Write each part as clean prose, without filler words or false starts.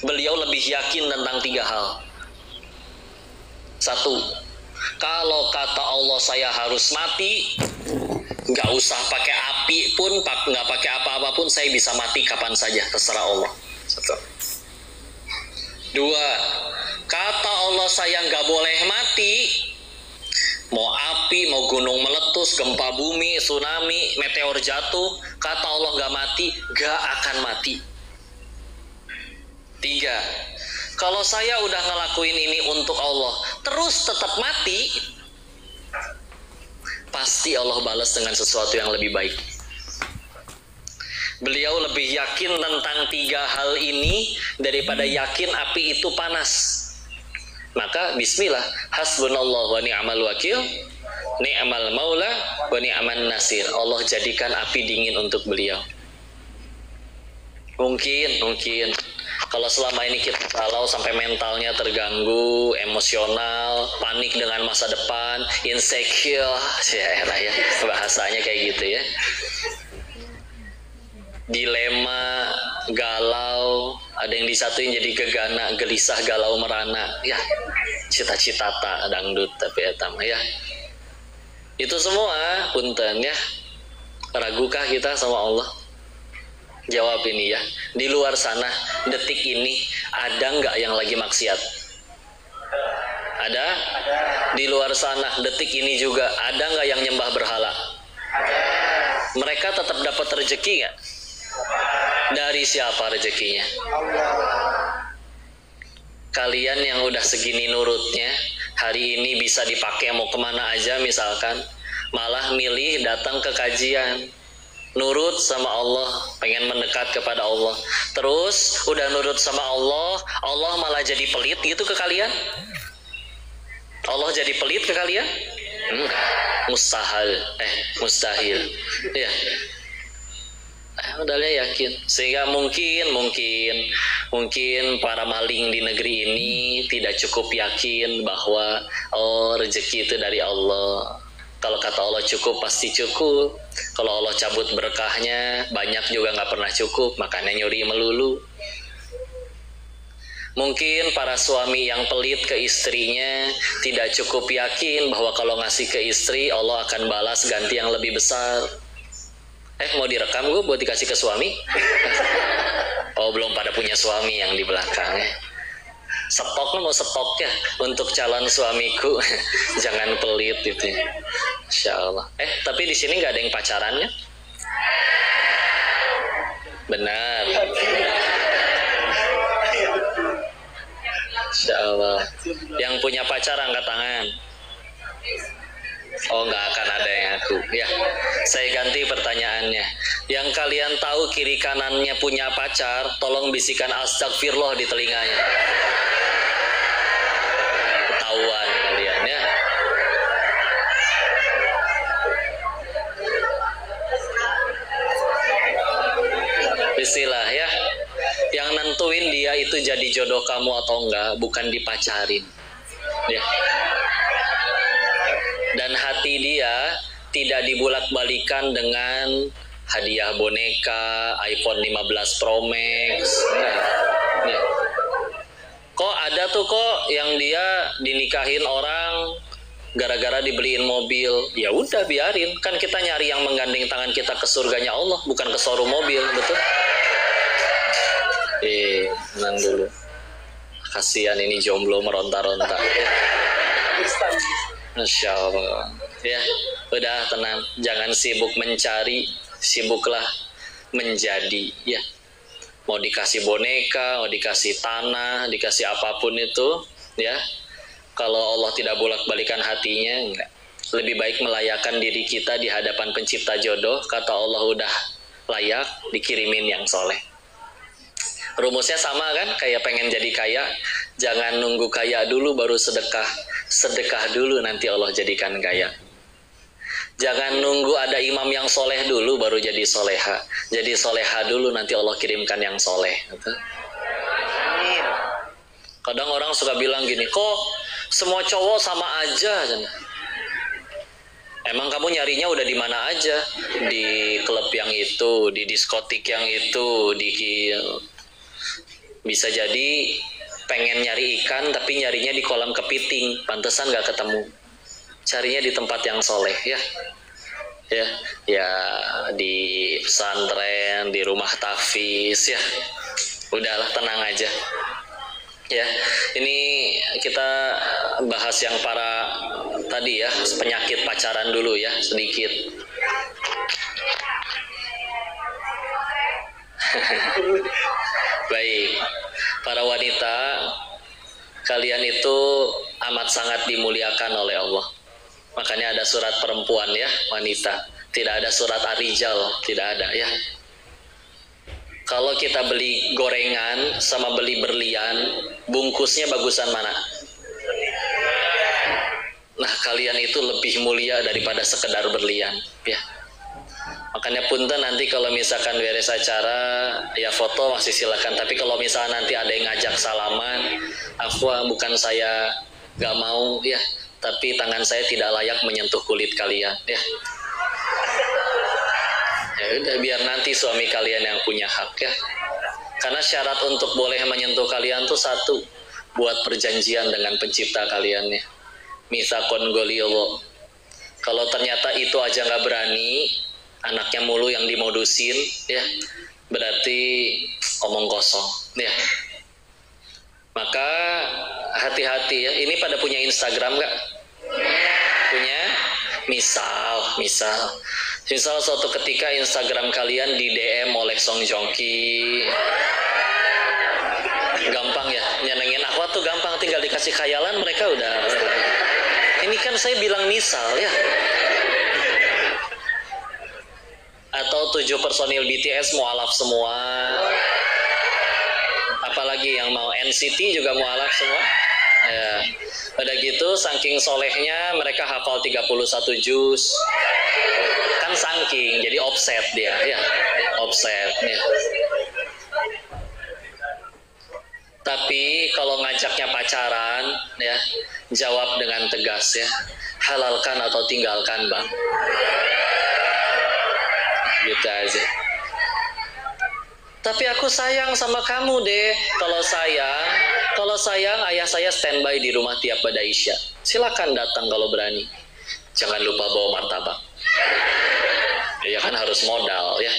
beliau lebih yakin tentang 3 hal. 1, kalau kata Allah saya harus mati, nggak usah pakai api pun, nggak pakai apa-apa pun, saya bisa mati kapan saja, terserah Allah. 1. 2, kata Allah saya nggak boleh mati, mau api, mau gunung meletus, gempa bumi, tsunami, meteor jatuh, kata Allah nggak mati, nggak akan mati. 3, kalau saya udah ngelakuin ini untuk Allah, terus tetap mati, pasti Allah balas dengan sesuatu yang lebih baik. Beliau lebih yakin tentang 3 hal ini daripada yakin api itu panas. Maka bismillah, hasbunallah wa ni'mal wakil, ni'mal maula wa ni'man nasir. Allah jadikan api dingin untuk beliau. Mungkin kalau selama ini kita galau sampai mentalnya terganggu, emosional, panik dengan masa depan, insecure, ya bahasanya kayak gitu ya. Dilema, galau, ada yang disatuin jadi gegana, gelisah, galau, merana. Ya, cita-cita tak dangdut tapi etam ya. Itu semua punten ya. Ragukah kita sama Allah? Jawab ini ya. Di luar sana, detik ini ada nggak yang lagi maksiat? Ada? Di luar sana, detik ini juga ada nggak yang nyembah berhala? Mereka tetap dapat rezeki nggak? Dari siapa rezekinya? Kalian yang udah segini nurutnya, hari ini bisa dipakai mau kemana aja misalkan, malah milih datang ke kajian. Nurut sama Allah, pengen mendekat kepada Allah. Terus udah nurut sama Allah, Allah malah jadi pelit gitu ke kalian? Allah jadi pelit ke kalian? Mustahil. Ya. Udah yakin. Sehingga mungkin para maling di negeri ini tidak cukup yakin bahwa rezeki itu dari Allah. Kalau kata Allah cukup, pasti cukup. Kalau Allah cabut berkahnya, banyak juga nggak pernah cukup, makanya nyuri melulu. Mungkin para suami yang pelit ke istrinya tidak cukup yakin bahwa kalau ngasih ke istri, Allah akan balas ganti yang lebih besar. Mau direkam gue buat dikasih ke suami? Oh, belum pada punya suami yang di belakangnya. Stok mau stoknya untuk calon suamiku. Jangan pelit gitu. Insya Allah. Tapi di sini nggak ada yang pacarannya? Benar. Insya Allah. Yang punya pacar angkat tangan. Oh, nggak akan ada yang aku. Ya, saya ganti pertanyaannya. Yang kalian tahu kiri kanannya punya pacar, tolong bisikan astagfirullah di telinganya. Ketahuan kalian ya. Bismillah ya. Yang nentuin dia itu jadi jodoh kamu atau enggak, bukan dipacarin. Ya. Dan hati dia tidak dibulak-balikan dengan hadiah boneka, iPhone 15 Pro Max. Ya. Kok ada tuh yang dia dinikahin orang gara-gara dibeliin mobil. Ya udah biarin, kan kita nyari yang menggandeng tangan kita ke surganya Allah, bukan ke showroom mobil, betul? Tenang dulu. Kasihan ini jomblo meronta-ronta. Masya Allah. Ya, udah tenang. Jangan sibuk mencari, sibuklah menjadi. Ya, mau dikasih boneka, mau dikasih tanah, dikasih apapun itu, ya. Kalau Allah tidak bolak-balikan hatinya, enggak. Lebih baik melayakkan diri kita di hadapan pencipta jodoh. Kata Allah udah layak, dikirimin yang soleh. Rumusnya sama kan, kayak pengen jadi kaya. Jangan nunggu kaya dulu baru sedekah. Sedekah dulu nanti Allah jadikan kaya. Jangan nunggu ada imam yang soleh dulu baru jadi soleha. Jadi soleha dulu nanti Allah kirimkan yang soleh. Kadang orang suka bilang gini, kok semua cowok sama aja? Emang kamu nyarinya udah di mana aja? Di klub yang itu, di diskotik yang itu, di Bisa jadi pengen nyari ikan tapi nyarinya di kolam kepiting, pantesan nggak ketemu. Carinya di tempat yang soleh ya. Ya di pesantren, di rumah tahfiz ya. Udahlah, tenang aja. Ya, ini kita bahas yang para tadi ya, penyakit pacaran dulu ya, sedikit. Baik, para wanita, kalian itu amat sangat dimuliakan oleh Allah. Makanya ada surat perempuan ya, wanita. Tidak ada surat ar-rijal, tidak ada ya. Kalau kita beli gorengan sama beli berlian, bungkusnya bagusan mana? Nah, kalian itu lebih mulia daripada sekedar berlian ya. Makanya punten nanti kalau misalkan beres acara ya foto masih silakan, tapi kalau misalnya nanti ada yang ngajak salaman, bukan saya gak mau ya, tapi tangan saya tidak layak menyentuh kulit kalian ya. Ya udah, biar nanti suami kalian yang punya hak ya. Karena syarat untuk boleh menyentuh kalian tuh satu, buat perjanjian dengan pencipta kalian ya. Mitsaqon ghalidho. Kalau ternyata itu aja nggak berani, anaknya mulu yang dimodusin ya, berarti omong kosong ya. Maka hati-hati ya. Ini pada punya Instagram nggak? Punya? Misal suatu ketika Instagram kalian di DM oleh Song Joong Ki, gampang ya nyenengin aku tuh, gampang, tinggal dikasih khayalan mereka udah. Ini kan saya bilang misal ya. Atau 7 personil BTS mualaf semua, apalagi yang mau NCT juga mualaf semua ya. Pada gitu saking solehnya mereka hafal 31 juz kan, saking jadi offset dia ya, offset ya. Tapi kalau ngajaknya pacaran ya, jawab dengan tegas ya, halalkan atau tinggalkan bang, gitu aja. Tapi aku sayang sama kamu deh. Kalau sayang ayah saya standby di rumah tiap pada Isya. Silakan datang kalau berani. Jangan lupa bawa martabak. Ya kan harus modal ya.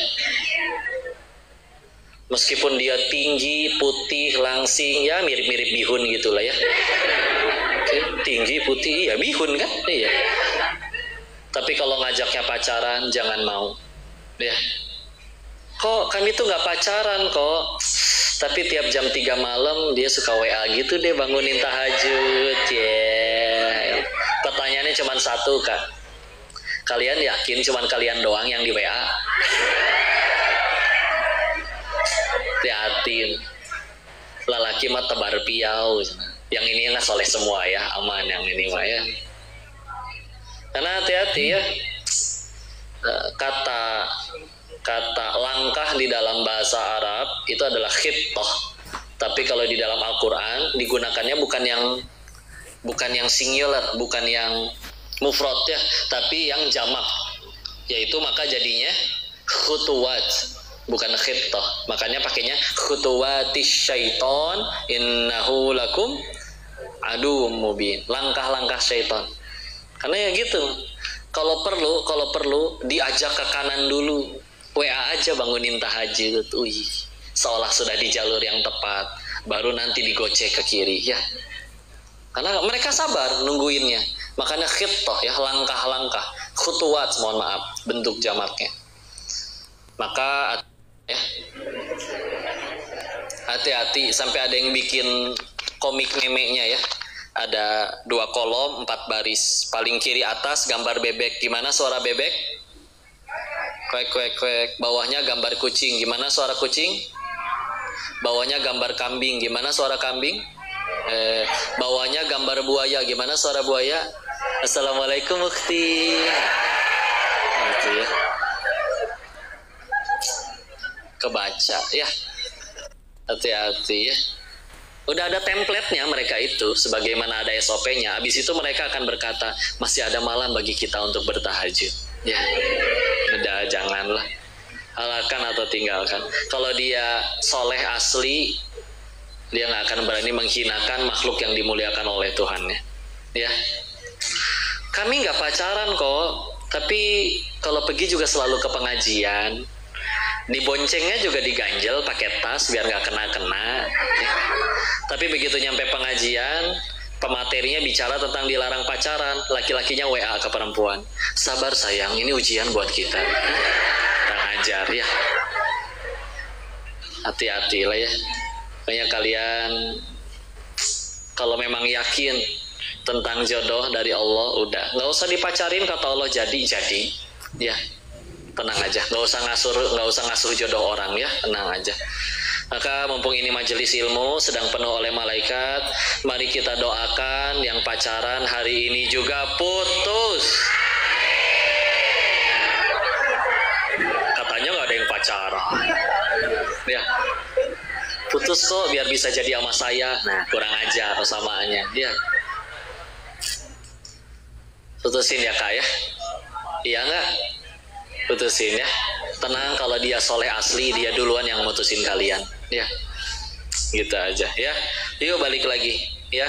Meskipun dia tinggi, putih, langsing, ya mirip-mirip bihun gitulah ya. Tinggi, putih, ya bihun kan? Iya. Tapi kalau ngajaknya pacaran jangan mau. Ya. Kok kami tuh nggak pacaran kok, tapi tiap jam 3 malam dia suka WA gitu deh, bangunin tahajud ya. Pertanyaannya cuma satu kak, kalian yakin cuma kalian doang yang di WA? Hati-hati, lelaki mah tebar piau, yang ini nggak soleh semua ya, aman yang ini mah ya. Karena hati-hati ya, kata langkah di dalam bahasa Arab itu adalah khittah. Tapi kalau di dalam Al-Quran digunakannya bukan yang singular, bukan yang mufrad ya, tapi yang jamak. Yaitu maka jadinya khutuwat, bukan khittah. Makanya pakainya khutuwatis syaiton innahu lakum aduwwum mubin. Langkah-langkah syaitan. Karena ya gitu. Kalau perlu diajak ke kanan dulu. WA aja bangunin tahajud, seolah sudah di jalur yang tepat, baru nanti digocek ke kiri ya. Karena mereka sabar nungguinnya. Makanya khittah ya, langkah-langkah, khutuwat, mohon maaf bentuk jamaknya. Maka ya, hati-hati, sampai ada yang bikin komik memenya ya. Ada 2 kolom 4 baris, paling kiri atas gambar bebek, gimana suara bebek? Kwek kwek kwek. Bawahnya gambar kucing, gimana suara kucing? Bawahnya gambar kambing, gimana suara kambing? Bawahnya gambar buaya, gimana suara buaya? Assalamualaikum ukhti. Gitu ya. Kebaca ya. Hati-hati ya. Udah ada template-nya mereka itu, sebagaimana ada SOP-nya. Habis itu mereka akan berkata, masih ada malam bagi kita untuk bertahajud. Ya, udah janganlah, halalkan atau tinggalkan. Kalau dia soleh asli, Dia nggak akan berani menghinakan makhluk yang dimuliakan oleh Tuhannya. Ya, kami nggak pacaran kok, tapi kalau pergi juga selalu ke pengajian. Diboncengnya juga diganjel pakai tas biar nggak kena-kena. Ya. Tapi begitu nyampe pengajian, pematerinya bicara tentang dilarang pacaran, laki-lakinya WA ke perempuan. Sabar sayang, ini ujian buat kita. Kurang ajar ya. Hati-hati lah ya. Makanya kalian kalau memang yakin tentang jodoh dari Allah, udah nggak usah dipacarin, kata Allah jadi ya, tenang aja, nggak usah ngasuh jodoh orang ya, tenang aja. Maka mumpung ini majelis ilmu sedang penuh oleh malaikat, mari kita doakan yang pacaran hari ini juga putus. Katanya nggak ada yang pacaran ya, putus kok biar bisa jadi sama saya. Nah, kurang ajar samaannya ya. Putusin ya kak ya, iya nggak? Putusin ya, tenang, kalau dia soleh asli dia duluan yang mutusin kalian ya, gitu aja ya. Yuk balik lagi ya.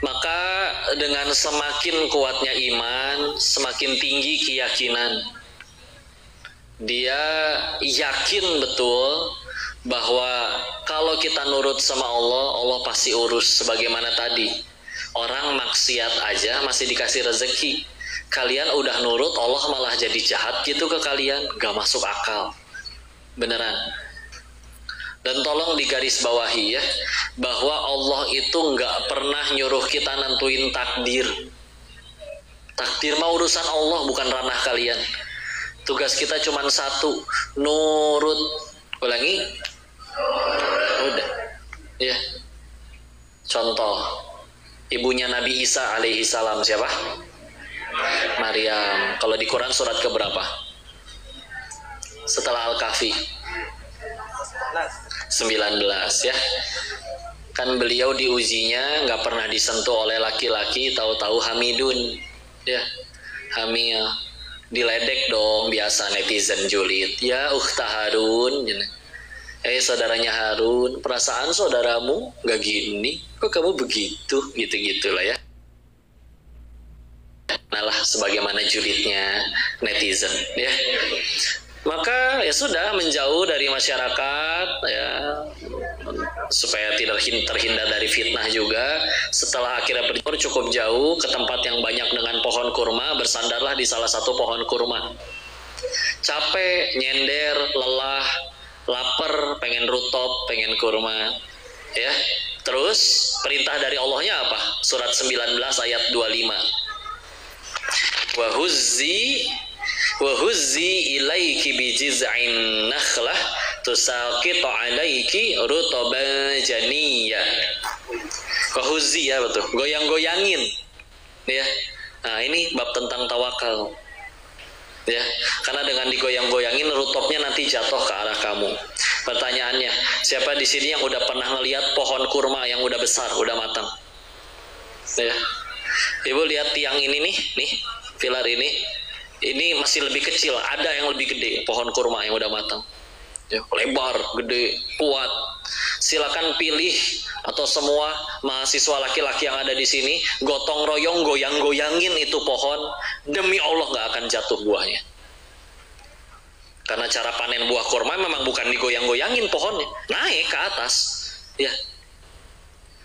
Maka dengan semakin kuatnya iman, semakin tinggi keyakinan, dia yakin betul bahwa kalau kita nurut sama Allah, Allah pasti urus. Sebagaimana tadi, orang maksiat aja masih dikasih rezeki, kalian udah nurut, Allah malah jadi jahat gitu ke kalian, gak masuk akal beneran. Dan tolong digarisbawahi ya, bahwa Allah itu gak pernah nyuruh kita nentuin takdir. Takdir mah urusan Allah, bukan ranah kalian. Tugas kita cuma satu, nurut. Ulangi, udah ya. Contoh, ibunya Nabi Isa alaihi salam siapa? Maryam. Kalau di Quran surat keberapa? Setelah Al-Kahfi 19 ya. Kan beliau diujinya nggak pernah disentuh oleh laki-laki, tahu-tahu hamidun ya, hamil. Diledek dong, biasa netizen julid. Ya ukhta Harun, saudaranya Harun, perasaan saudaramu gak gini, kok kamu begitu, gitu-gitulah ya. Nah lah, sebagaimana julidnya netizen ya. Maka ya sudah, menjauh dari masyarakat ya, supaya tidak terhindar dari fitnah juga. Setelah akhirnya berjemur cukup jauh ke tempat yang banyak dengan pohon kurma, bersandarlah di salah satu pohon kurma. Capek, nyender, lelah, lapar, pengen rutop, pengen kurma ya. Terus perintah dari Allahnya apa? Surat 19 ayat 25. Wahuzzi ilaiki bijiz'in nakhlah tusaqitu alaiki rutoban janiyya. Wahuzzi ya, betul, goyang-goyangin ya. Nah ini bab tentang tawakal ya, karena dengan digoyang-goyangin rutopnya nanti jatuh ke arah kamu. Pertanyaannya, siapa di sini yang udah pernah ngelihat pohon kurma yang udah besar, udah matang ya? Ibu lihat tiang ini nih pilar ini masih lebih kecil, ada yang lebih gede, pohon kurma yang udah matang ya, lebar, gede, kuat. Silakan pilih, atau semua mahasiswa laki-laki yang ada di sini gotong royong goyang-goyangin itu pohon, demi Allah nggak akan jatuh buahnya. Karena cara panen buah kurma memang bukan digoyang-goyangin pohonnya, naik ke atas ya.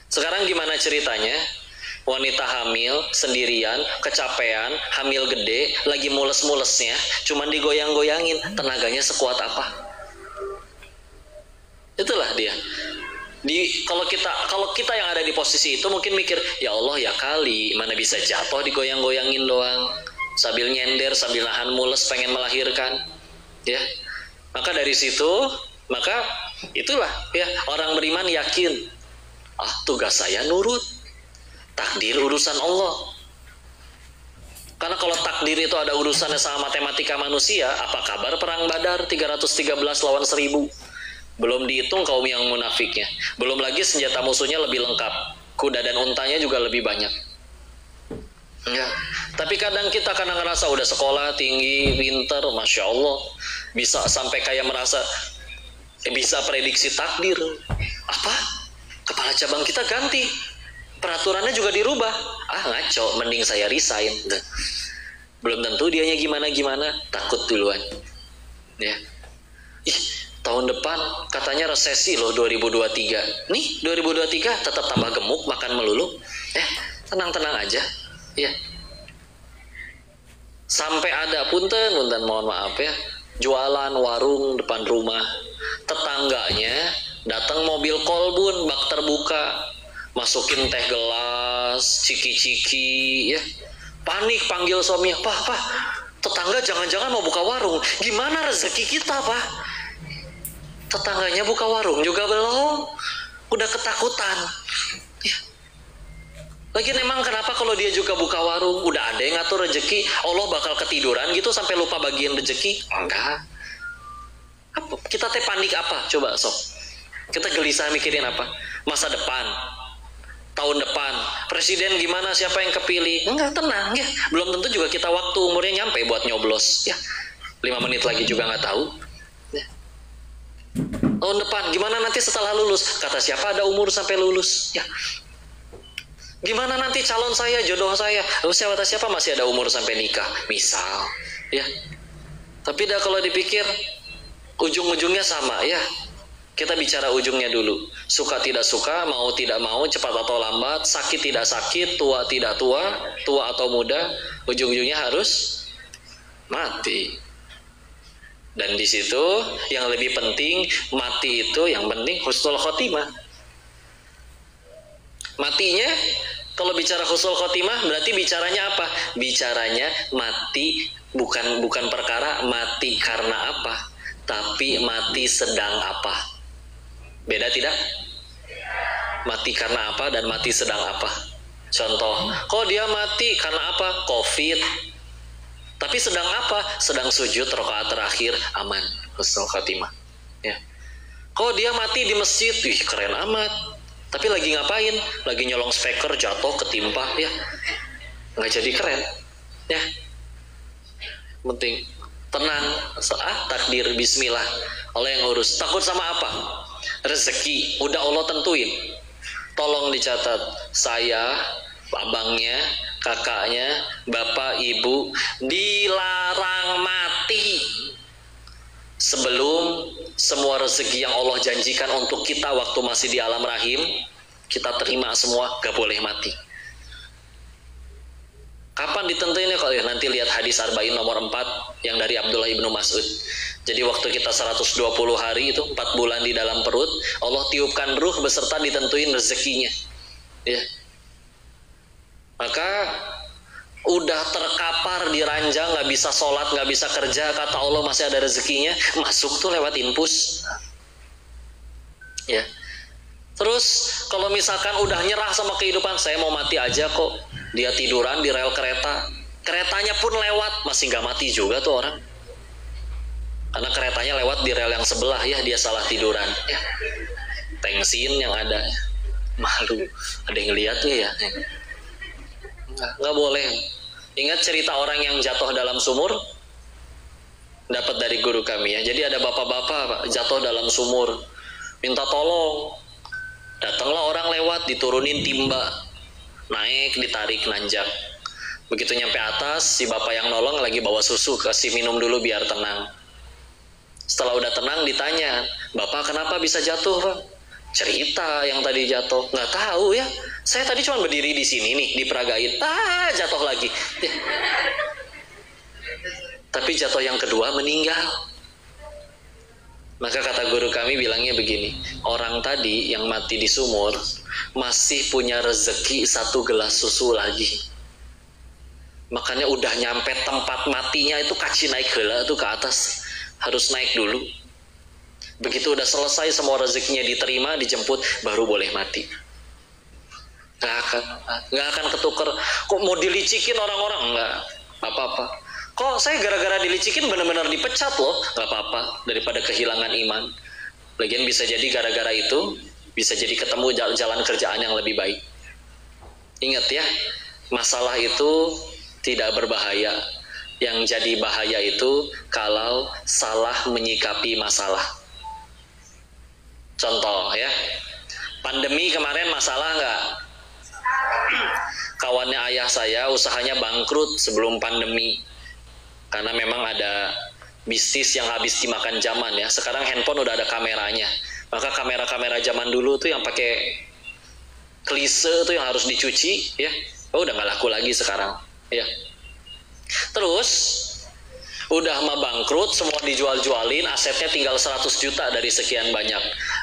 Sekarang gimana ceritanya? Wanita hamil sendirian, kecapean, hamil gede, lagi mules-mulesnya, cuman digoyang-goyangin, tenaganya sekuat apa? Itulah dia. Kalau kita yang ada di posisi itu mungkin mikir, ya Allah ya kali, mana bisa jatuh digoyang-goyangin doang, sambil nyender, sambil nahan mules pengen melahirkan ya. Maka dari situ, maka itulah ya, orang beriman yakin, tugas saya nurut, takdir urusan Allah. Karena kalau takdir itu ada urusannya sama matematika manusia, apa kabar perang Badar 313 lawan 1000? Belum dihitung kaum yang munafiknya, belum lagi senjata musuhnya lebih lengkap, kuda dan untanya juga lebih banyak ya. Tapi kadang kita karena ngerasa udah sekolah tinggi, pinter, Masya Allah, bisa sampai kayak merasa bisa prediksi takdir. Apa? cabang kita ganti, peraturannya juga dirubah. Ngaco, mending saya resign. Belum tentu dianya gimana-gimana, takut duluan. Ya. Tahun depan katanya resesi loh 2023. Nih 2023 tetap tambah gemuk, makan melulu. Tenang-tenang aja. Ya. Sampai ada punten mohon maaf ya, jualan warung depan rumah. Tetangganya datang mobil kolbun, bak terbuka, masukin teh gelas, ciki-ciki, ya. Panik panggil suaminya, Pak, tetangga jangan-jangan mau buka warung. Gimana rezeki kita, Pak? Tetangganya buka warung juga belum, udah ketakutan. Ya. Lagian emang kenapa kalau dia juga buka warung, udah ada yang ngatur rezeki, Allah bakal ketiduran gitu sampai lupa bagian rezeki? Enggak. Kita teh panik apa? Coba sok. Kita gelisah mikirin apa? Masa depan, tahun depan, presiden gimana, siapa yang kepilih? Enggak, tenang ya. Belum tentu juga kita waktu umurnya nyampe buat nyoblos ya. 5 menit lagi juga nggak tahu. Ya. Tahun depan gimana nanti setelah lulus? Kata siapa ada umur sampai lulus? Ya. Gimana nanti calon saya, jodoh saya? Siapa masih ada umur sampai nikah? Misal, ya. Tapi dah kalau dipikir ujung-ujungnya sama ya. Kita bicara ujungnya dulu. Suka tidak suka, mau tidak mau, cepat atau lambat, sakit tidak sakit, tua tidak tua, tua atau muda, ujung-ujungnya harus mati. Dan di situ yang lebih penting, mati itu yang penting husnul khotimah. Matinya, kalau bicara husnul khotimah berarti bicaranya apa? Bicaranya mati bukan perkara mati karena apa, tapi mati sedang apa. Beda tidak? Mati karena apa dan mati sedang apa? Contoh, kok dia mati karena apa? Covid. Tapi sedang apa? Sedang sujud rakaat terakhir, aman, husnul khatimah. Ya. Kok dia mati di masjid? Keren amat. Tapi lagi ngapain? Lagi nyolong speaker, jatuh, ketimpa, ya. Nggak jadi keren. Ya. Penting. Tenang, takdir, bismillah. Allah yang urus. Takut sama apa? Rezeki, udah Allah tentuin. Tolong dicatat, saya, abangnya, kakaknya, bapak, ibu dilarang mati sebelum semua rezeki yang Allah janjikan untuk kita waktu masih di alam rahim kita terima semua, gak boleh mati. Kapan ditentuinnya? Kalau nanti lihat hadis Arba'in nomor 4 yang dari Abdullah ibnu Mas'ud. Jadi waktu kita 120 hari itu 4 bulan di dalam perut, Allah tiupkan ruh beserta ditentuin rezekinya. Ya. Maka udah terkapar di ranjang, nggak bisa sholat, nggak bisa kerja, kata Allah masih ada rezekinya, masuk tuh lewat infus. Ya. Terus kalau misalkan udah nyerah sama kehidupan, saya mau mati aja kok. Dia tiduran di rel kereta, keretanya pun lewat, masih nggak mati juga tuh orang. Karena keretanya lewat di rel yang sebelah ya, dia salah tiduran. Ya. Tengsin yang ada, malu, ada yang ngeliatnya ya. Nggak boleh. Ingat cerita orang yang jatuh dalam sumur? Dapat dari guru kami ya. Jadi ada bapak-bapak jatuh dalam sumur, minta tolong. Datanglah orang lewat, diturunin timba. Naik, ditarik, nanjak. Begitu nyampe atas, si bapak yang nolong lagi bawa susu, kasih minum dulu biar tenang. Setelah udah tenang ditanya, Bapak kenapa bisa jatuh, Pak? Cerita yang tadi jatuh. Nggak tahu ya, saya tadi cuma berdiri di sini nih, diperagain, jatuh lagi. Tapi jatuh yang kedua meninggal. Maka kata guru kami bilangnya begini, orang tadi yang mati di sumur masih punya rezeki 1 gelas susu lagi. Makanya udah nyampe tempat matinya itu kaci naik heula tuh ke atas, harus naik dulu. Begitu udah selesai semua rezekinya diterima, dijemput, baru boleh mati. Nggak akan ketuker. Kok mau dilicikin orang-orang? Nggak apa-apa. Kok saya gara-gara dilicikin benar-benar dipecat loh? Nggak apa-apa, daripada kehilangan iman. Lagian bisa jadi gara-gara itu bisa jadi ketemu jalan kerjaan yang lebih baik. Ingat ya, masalah itu tidak berbahaya. Yang jadi bahaya itu kalau salah menyikapi masalah. Contoh ya, Pandemi kemarin masalah nggak? Kawannya ayah saya usahanya bangkrut sebelum pandemi. Karena memang ada bisnis yang habis dimakan zaman ya. Sekarang handphone udah ada kameranya. Maka kamera-kamera zaman dulu tuh yang pakai klise tuh yang harus dicuci ya. Oh, udah nggak laku lagi sekarang ya. Terus udah mah bangkrut, semua dijual-jualin, asetnya tinggal 100 juta dari sekian banyak.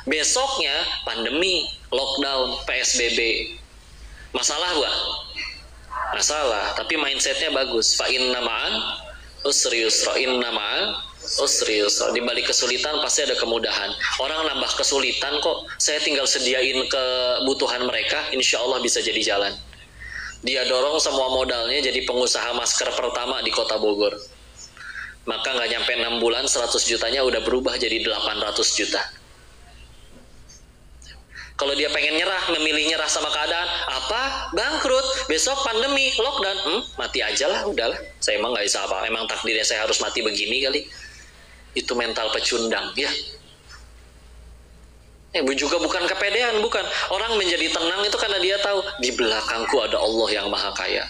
Besoknya pandemi, lockdown, PSBB. Masalah gua? Masalah, tapi mindsetnya bagus. Fa inna ma'an usri yusra, inna ma'an usri yusra. Di balik kesulitan pasti ada kemudahan. Orang nambah kesulitan kok, saya tinggal sediain kebutuhan mereka, insya Allah bisa jadi jalan. Dia dorong semua modalnya jadi pengusaha masker pertama di kota Bogor. Maka nggak nyampe 6 bulan 100 jutanya udah berubah jadi 800 juta. Kalau dia pengen nyerah, memilih nyerah sama keadaan, apa? Bangkrut, besok pandemi, lockdown, mati aja lah, udahlah. Saya emang nggak bisa apa, emang takdirnya saya harus mati begini kali. Itu mental pecundang, ya. Juga bukan kepedean, bukan. Orang menjadi tenang itu karena dia tahu di belakangku ada Allah yang maha kaya.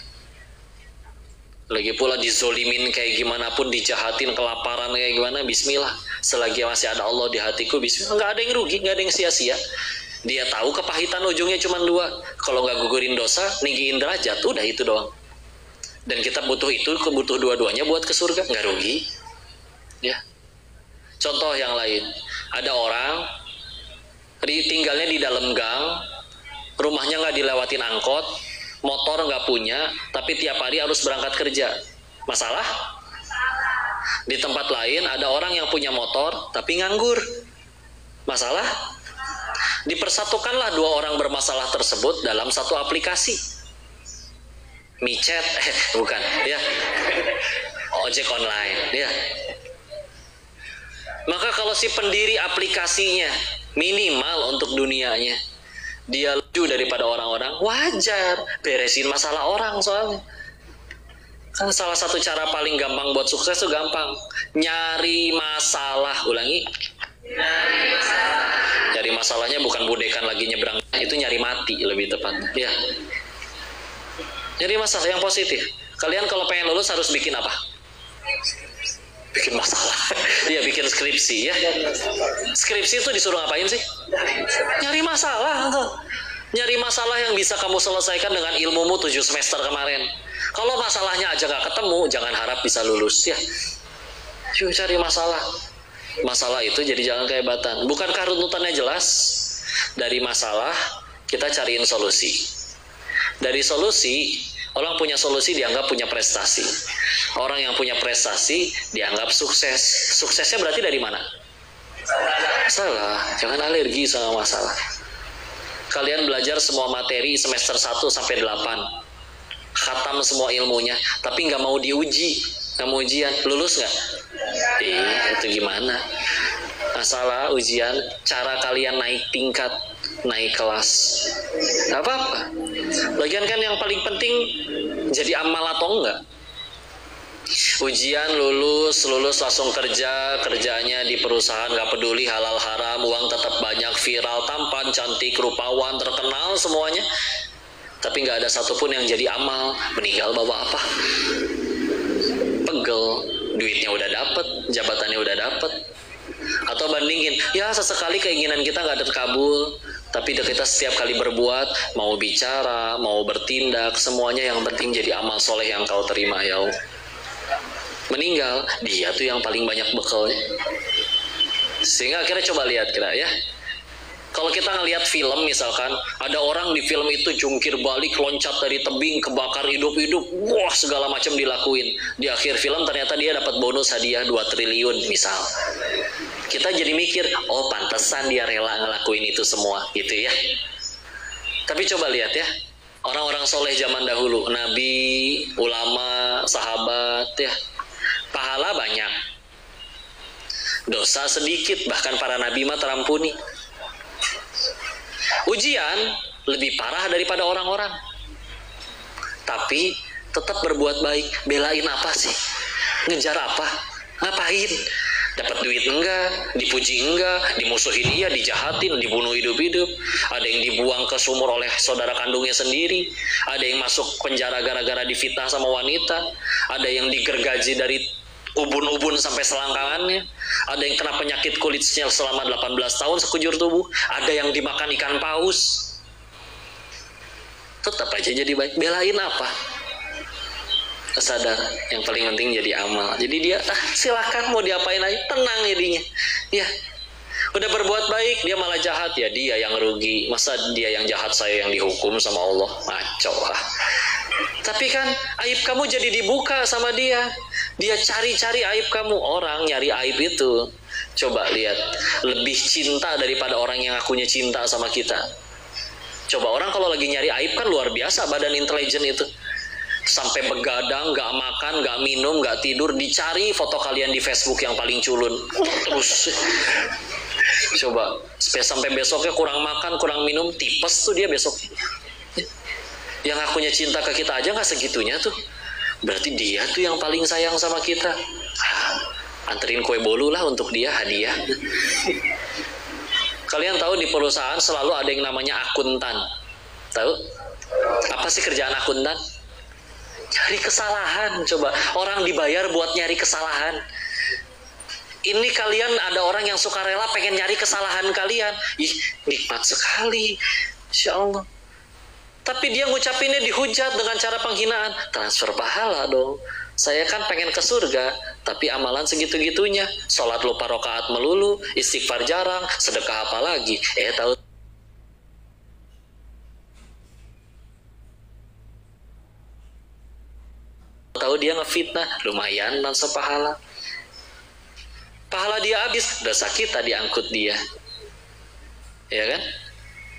Lagi pula dizolimin kayak gimana pun, dijahatin, kelaparan kayak gimana, bismillah. Selagi masih ada Allah di hatiku, bismillah. Nggak ada yang rugi, nggak ada yang sia-sia. Dia tahu kepahitan ujungnya cuma 2. Kalau nggak gugurin dosa, ninggiin derajat, udah itu doang. Dan kita butuh itu, butuh dua-duanya buat ke surga, nggak rugi. Ya. Contoh yang lain, ada orang tinggalnya di dalam gang, rumahnya nggak dilewatin angkot, motor nggak punya, tapi tiap hari harus berangkat kerja. Masalah? Di tempat lain ada orang yang punya motor tapi nganggur. Masalah? Dipersatukanlah 2 orang bermasalah tersebut dalam satu aplikasi. Micet, bukan, ya. Ojek online, ya. Maka kalau si pendiri aplikasinya minimal untuk dunianya, dia lebih daripada orang-orang, wajar, beresin masalah orang soalnya. Kan salah satu cara paling gampang buat sukses itu gampang, nyari masalah. Ulangi, nyari masalahnya bukan budekan lagi nyebrang, itu nyari mati lebih tepat. Ya, nyari masalah yang positif. Kalian kalau pengen lulus harus bikin apa? Bikin masalah. Iya, bikin skripsi ya. Skripsi itu disuruh ngapain sih? Nyari masalah tuh. Nyari masalah yang bisa kamu selesaikan dengan ilmumu 7 semester kemarin. Kalau masalahnya aja gak ketemu, jangan harap bisa lulus ya. Yuk cari masalah. Masalah itu jadi jangan kehebatan. Bukankah runtutannya jelas? Dari masalah kita cariin solusi. Dari solusi, orang punya solusi dianggap punya prestasi. Orang yang punya prestasi dianggap sukses. Suksesnya berarti dari mana? Masalah. Jangan alergi sama masalah. Kalian belajar semua materi semester 1 sampai 8. Khatam semua ilmunya, tapi nggak mau diuji, nggak mau ujian, lulus nggak? Itu gimana? Masalah ujian, cara kalian naik tingkat, naik kelas. Nggak apa-apa. Lagian kan yang paling penting jadi amal atau enggak. Ujian lulus langsung kerja, kerjanya di perusahaan nggak peduli halal haram, uang tetap banyak, viral, tampan, cantik, rupawan, terkenal semuanya. Tapi nggak ada satupun yang jadi amal. Meninggal bawa apa? Pegel, duitnya udah dapet, jabatannya udah dapet. Atau bandingin, ya sesekali keinginan kita nggak terkabul, tapi kita setiap kali berbuat, mau bicara, mau bertindak, semuanya yang penting jadi amal soleh yang kau terima ya Allah. Meninggal, dia tuh yang paling banyak bekalnya. Sehingga akhirnya coba lihat kira ya. Kalau kita ngelihat film misalkan, ada orang di film itu jungkir balik, loncat dari tebing, kebakar hidup-hidup, wah segala macam dilakuin. Di akhir film ternyata dia dapat bonus hadiah 2 triliun misal. Kita jadi mikir, oh pantesan dia rela ngelakuin itu semua, gitu ya. Tapi coba lihat ya, orang-orang soleh zaman dahulu, nabi, ulama, sahabat ya, pahala banyak, dosa sedikit, bahkan para nabi mah terampuni. Ujian lebih parah daripada orang-orang, tapi tetap berbuat baik. Belain apa sih? Ngejar apa? Ngapain? Dapat duit enggak, dipuji enggak, dimusuhin iya, dijahatin, dibunuh hidup-hidup. Ada yang dibuang ke sumur oleh saudara kandungnya sendiri. Ada yang masuk penjara gara-gara difitnah sama wanita. Ada yang digergaji dari ubun-ubun sampai selangkangannya. Ada yang kena penyakit kulit sial selama 18 tahun sekujur tubuh. Ada yang dimakan ikan paus. Tetap aja jadi baik. Belain apa? Sadar, yang paling penting jadi amal. Jadi dia silakan mau diapain aja, tenang jadinya. Ya, udah berbuat baik dia malah jahat, ya dia yang rugi. Masa dia yang jahat, saya yang dihukum sama Allah? Maco lah. Tapi kan aib kamu jadi dibuka sama dia. Dia cari-cari aib kamu. Orang nyari aib itu, coba lihat, lebih cinta daripada orang yang akunya cinta sama kita. Coba orang kalau lagi nyari aib kan luar biasa badan intelijen itu. Sampai begadang, gak makan, gak minum, gak tidur, dicari foto kalian di Facebook yang paling culun. Terus coba sampai besoknya kurang makan, kurang minum, tipes tuh dia besok. Yang akunya cinta ke kita aja gak segitunya tuh. Berarti dia tuh yang paling sayang sama kita. Anterin kue bolu lah untuk dia, hadiah. Kalian tahu di perusahaan selalu ada yang namanya akuntan. Tahu? Apa sih kerjaan akuntan? Cari kesalahan. Coba orang dibayar buat nyari kesalahan. Ini kalian ada orang yang suka rela pengen nyari kesalahan kalian. Ih, nikmat sekali, Insya Allah. Tapi dia ngucapinnya dihujat dengan cara penghinaan. Transfer pahala dong. Saya kan pengen ke surga, tapi amalan segitu-gitunya. Sholat lupa rokaat melulu, istighfar jarang, sedekah apa lagi? Tahu dia ngefitnah, lumayan transfer pahala. Pahala dia habis, dosa kita diangkut dia. Ya kan?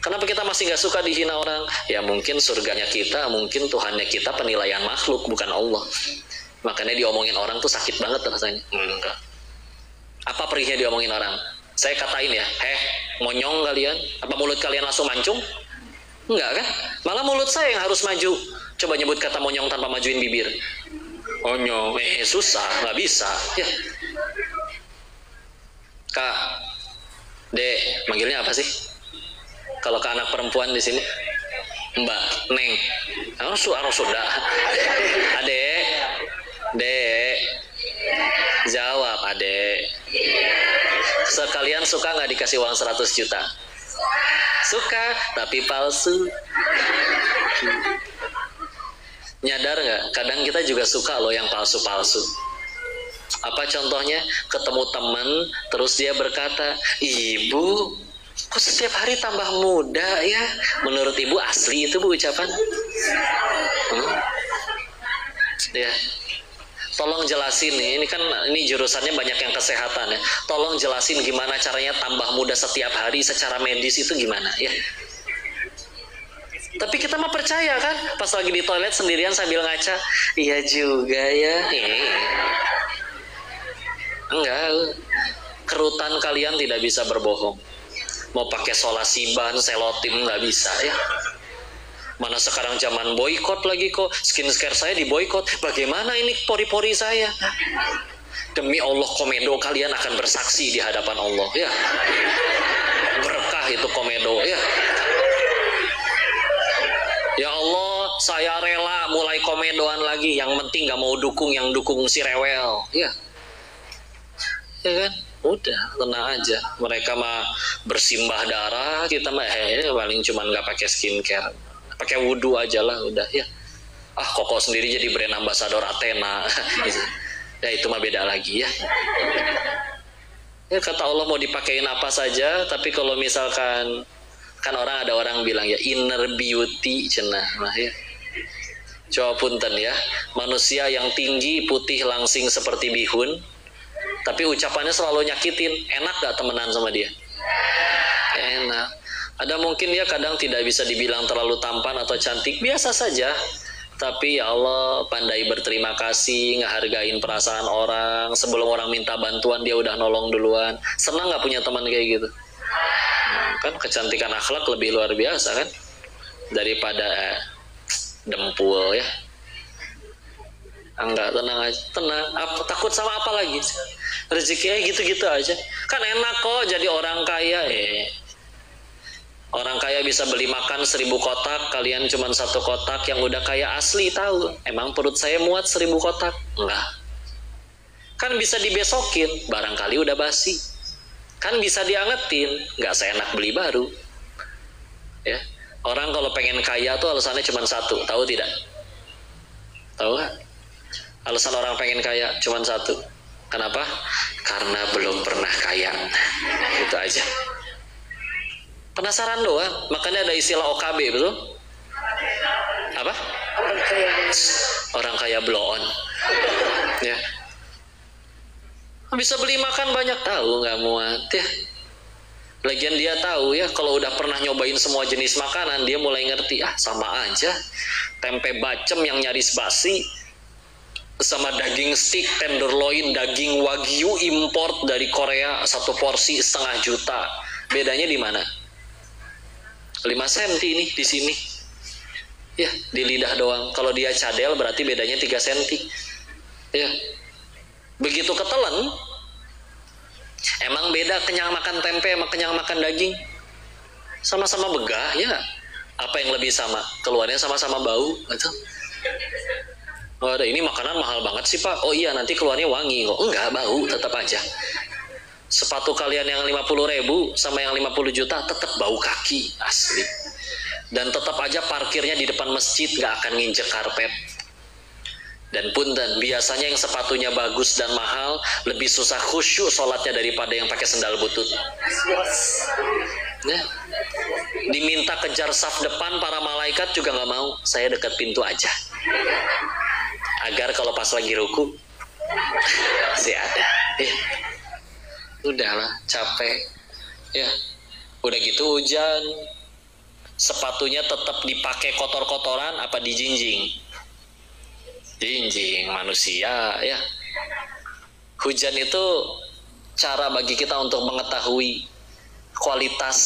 Kenapa kita masih gak suka dihina orang? Ya mungkin surganya kita, mungkin Tuhannya kita penilaian makhluk, bukan Allah. Makanya diomongin orang tuh sakit banget rasanya. Enggak. Apa perihnya diomongin orang? Saya katain ya, monyong kalian? Apa mulut kalian langsung mancung? Enggak kan? Malah mulut saya yang harus maju. Coba nyebut kata monyong tanpa majuin bibir. Monyong, susah, nggak bisa. Ya. Kak, Dek, manggilnya apa sih? Kalau ke anak perempuan di sini, Mbak, Neng, harus sudah. Adek, Dek, jawab Adek. Sekalian suka nggak dikasih uang 100 juta? Suka, tapi palsu. Nyadar nggak? Kadang kita juga suka loh yang palsu-palsu. Apa contohnya? Ketemu temen, terus dia berkata, Ibu, kok setiap hari tambah muda ya? Menurut ibu asli itu bu ucapan? Ya. Tolong jelasin nih, ini jurusannya banyak yang kesehatan ya. Tolong jelasin gimana caranya tambah muda setiap hari secara medis itu gimana ya? Tapi kita mah percaya kan? Pas lagi di toilet sendirian sambil ngaca, iya juga ya. Enggak, kerutan kalian tidak bisa berbohong. Mau pakai solasiban, selotim nggak bisa ya. Mana sekarang zaman boykot lagi kok, skincare saya diboykot. Bagaimana ini pori-pori saya? Demi Allah komedo kalian akan bersaksi di hadapan Allah ya. Berkah itu komedo ya. Ya Allah, saya rela mulai komedoan lagi. Yang penting gak mau dukung yang dukung si rewel. Ya, ya kan? Udah, tenang aja. Mereka mah bersimbah darah, kita mah paling cuman gak pakai skincare. Pakai wudhu aja lah, udah ya. Koko sendiri jadi brand ambassador Athena. Ya itu mah beda lagi ya. Ya kata Allah mau dipakein apa saja, tapi kalau misalkan kan ada orang bilang ya inner beauty cenah nah ya. Coba punten ya, manusia yang tinggi, putih, langsing seperti bihun, tapi ucapannya selalu nyakitin. Enak gak temenan sama dia? Enak. Ada mungkin dia kadang tidak bisa dibilang terlalu tampan atau cantik, biasa saja. Tapi ya Allah pandai berterima kasih, ngehargain perasaan orang. Sebelum orang minta bantuan dia udah nolong duluan. Senang gak punya teman kayak gitu? Kan kecantikan akhlak lebih luar biasa kan daripada dempul ya. Enggak, tenang aja, tenang. Takut sama apa lagi? Rezekinya gitu-gitu aja. Kan enak kok jadi orang kaya. Orang kaya bisa beli makan 1000 kotak, kalian cuma 1 kotak. Yang udah kaya asli tahu. Emang perut saya muat 1000 kotak? Enggak. Kan bisa dibesokin, barangkali udah basi. Kan bisa diangetin, nggak seenak beli baru. Ya, orang kalau pengen kaya tuh alasannya cuma satu, tahu tidak? Tahu nggak? Alasan orang pengen kaya cuma satu. Kenapa? Karena belum pernah kaya. Itu aja. Penasaran doang. Makanya ada istilah OKB, betul? Apa? Orang kaya blow on. Ya. Bisa beli makan banyak, tahu nggak muat ya. Lagian dia tahu ya, kalau udah pernah nyobain semua jenis makanan, dia mulai ngerti, sama aja. Tempe bacem yang nyaris basi sama daging steak tenderloin, daging wagyu import dari Korea 1 porsi 1,5 juta. Bedanya di mana? 5 senti nih di sini. Ya, di lidah doang. Kalau dia cadel berarti bedanya 3 senti. Ya. Begitu ketelan, emang beda kenyang makan tempe sama kenyang makan daging? Sama-sama begah, ya. Apa yang lebih sama? Keluarnya sama-sama bau, betul? Oh, ini makanan mahal banget sih Pak. Oh iya, nanti keluarnya wangi kok. Enggak, bau, tetap aja. Sepatu kalian yang 50.000 sama yang 50 juta tetap bau kaki, asli. Dan tetap aja parkirnya di depan masjid, gak akan nginjek karpet. Dan punten, biasanya yang sepatunya bagus dan mahal lebih susah khusyuk sholatnya daripada yang pakai sendal butut. Ya. Diminta kejar saf depan, para malaikat juga nggak mau. Saya dekat pintu aja, agar kalau pas lagi ruku masih ada. Udahlah, capek. Ya, udah gitu hujan, sepatunya tetap dipakai kotor-kotoran apa dijinjing? Jinjing manusia ya. Hujan itu cara bagi kita untuk mengetahui kualitas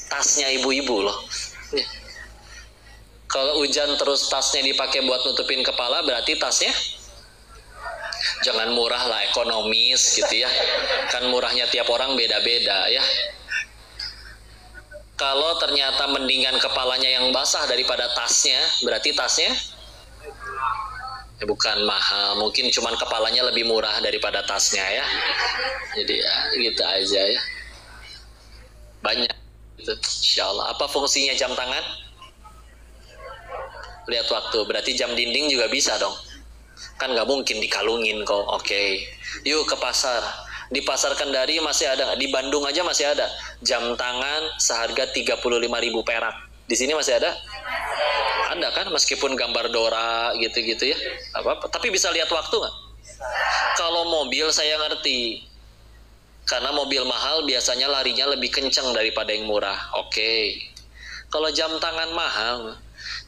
tasnya ibu-ibu loh ya. Kalau hujan terus tasnya dipakai buat nutupin kepala, berarti tasnya jangan murah lah, ekonomis gitu ya. Kan murahnya tiap orang beda-beda ya. Kalau ternyata mendingan kepalanya yang basah daripada tasnya, berarti tasnya bukan mahal, mungkin cuman kepalanya lebih murah daripada tasnya ya. Jadi ya gitu aja ya. Banyak gitu. Insyaallah. Apa fungsinya jam tangan? Lihat waktu. Berarti jam dinding juga bisa dong. Kan nggak mungkin dikalungin kok. Oke. Yuk ke pasar. Di pasar Kendari masih ada nggak? Di Bandung aja masih ada jam tangan seharga 35.000 perak. Di sini masih ada? Ada kan, meskipun gambar Dora gitu-gitu ya, apa-apa. Tapi bisa lihat waktu nggak? Kalau mobil saya ngerti, karena mobil mahal biasanya larinya lebih kencang daripada yang murah. Oke. Kalau jam tangan mahal,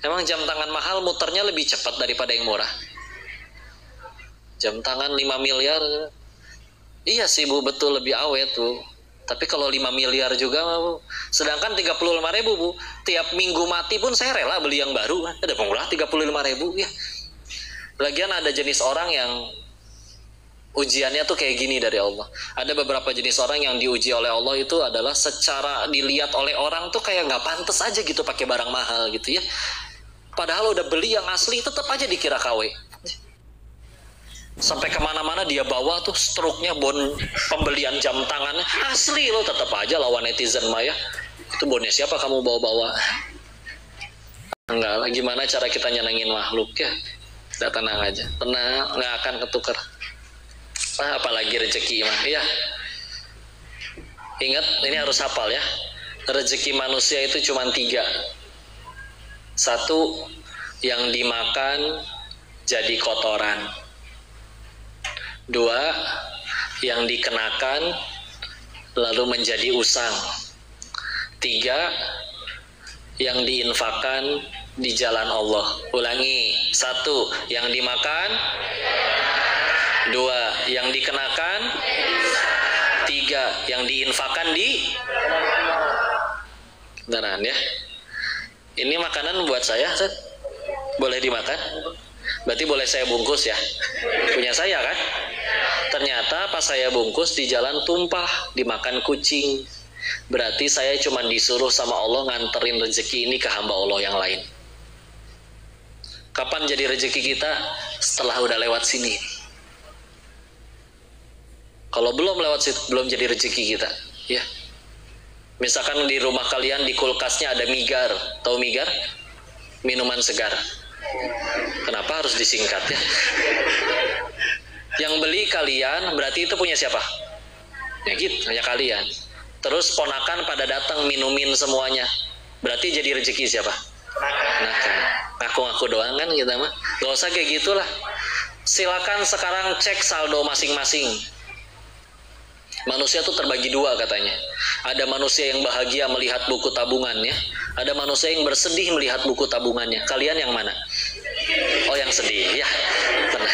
emang jam tangan mahal muternya lebih cepat daripada yang murah? Jam tangan 5 miliar, iya sih Bu, betul lebih awet tuh. Tapi kalau 5 miliar juga, Bu. Sedangkan 35.000 Bu, tiap minggu mati pun saya rela beli yang baru. Ada pengulah 35.000 ya. Lagian ada jenis orang yang ujiannya tuh kayak gini dari Allah. Ada beberapa jenis orang yang diuji oleh Allah itu adalah secara dilihat oleh orang tuh kayak nggak pantas aja gitu pakai barang mahal gitu ya. Padahal udah beli yang asli tetap aja dikira KW. Sampai kemana-mana dia bawa tuh struknya pembelian jam tangannya asli loh, tetap aja lawan netizen Maya. Itu bonnya siapa kamu bawa-bawa? Enggak lah, gimana cara kita nyenengin makhluk ya? Udah tenang aja, tenang, nggak akan ketukar. Apalagi rezeki mah ya. Ingat, ini harus hafal ya. Rezeki manusia itu cuma 3. 1, yang dimakan jadi kotoran. 2, yang dikenakan lalu menjadi usang. 3, yang diinfakkan di jalan Allah. Ulangi, 1, yang dimakan. 2, yang dikenakan. 3, yang diinfakkan di beneran ya. Ini makanan buat saya, Set. Boleh dimakan? Berarti boleh saya bungkus ya. Punya saya kan? Ternyata pas saya bungkus di jalan tumpah, dimakan kucing. Berarti saya cuma disuruh sama Allah nganterin rezeki ini ke hamba Allah yang lain. Kapan jadi rezeki kita? Setelah udah lewat sini. Kalau belum lewat situ, belum jadi rezeki kita. Ya. Misalkan di rumah kalian di kulkasnya ada migar. Tahu migar? Minuman segar. Kenapa harus disingkat ya? Yang beli kalian, berarti itu punya siapa? Ya gitu, hanya kalian. Terus ponakan pada datang minumin semuanya. Berarti jadi rezeki siapa? Nah kan, ngaku-ngaku doang kan kita mah. Gak usah kayak gitulah. Silakan sekarang cek saldo masing-masing. Manusia tuh terbagi dua katanya. Ada manusia yang bahagia melihat buku tabungannya. Ada manusia yang bersedih melihat buku tabungannya. Kalian yang mana? Oh, yang sedih ya. Tenang.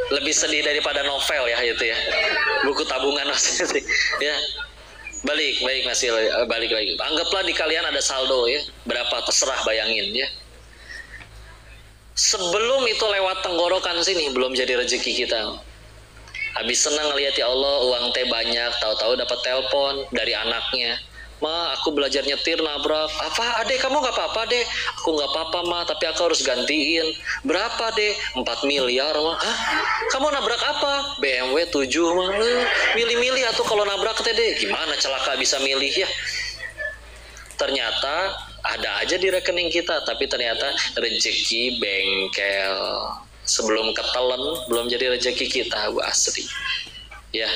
Lebih sedih daripada novel ya itu ya. Buku tabungan maksudnya ya. Balik masih balik lagi. Anggaplah di kalian ada saldo ya. Berapa terserah bayangin ya. Sebelum itu lewat tenggorokan sini belum jadi rezeki kita. Habis senang ngeliat ya Allah uang teh banyak, tahu-tahu dapat telepon dari anaknya. Ma, aku belajar nyetir nabrak. Apa, adek kamu nggak apa-apa deh? Aku nggak apa-apa ma, tapi aku harus gantiin. Berapa deh? 4 miliar ma. Hah? Kamu nabrak apa? BMW 7 ma. Milih-milih atau kalau nabrak teh deh. Gimana celaka bisa milih ya? Ternyata ada aja di rekening kita, tapi ternyata rezeki bengkel. Sebelum ketelen, belum jadi rezeki kita, Bu Asri. Ya.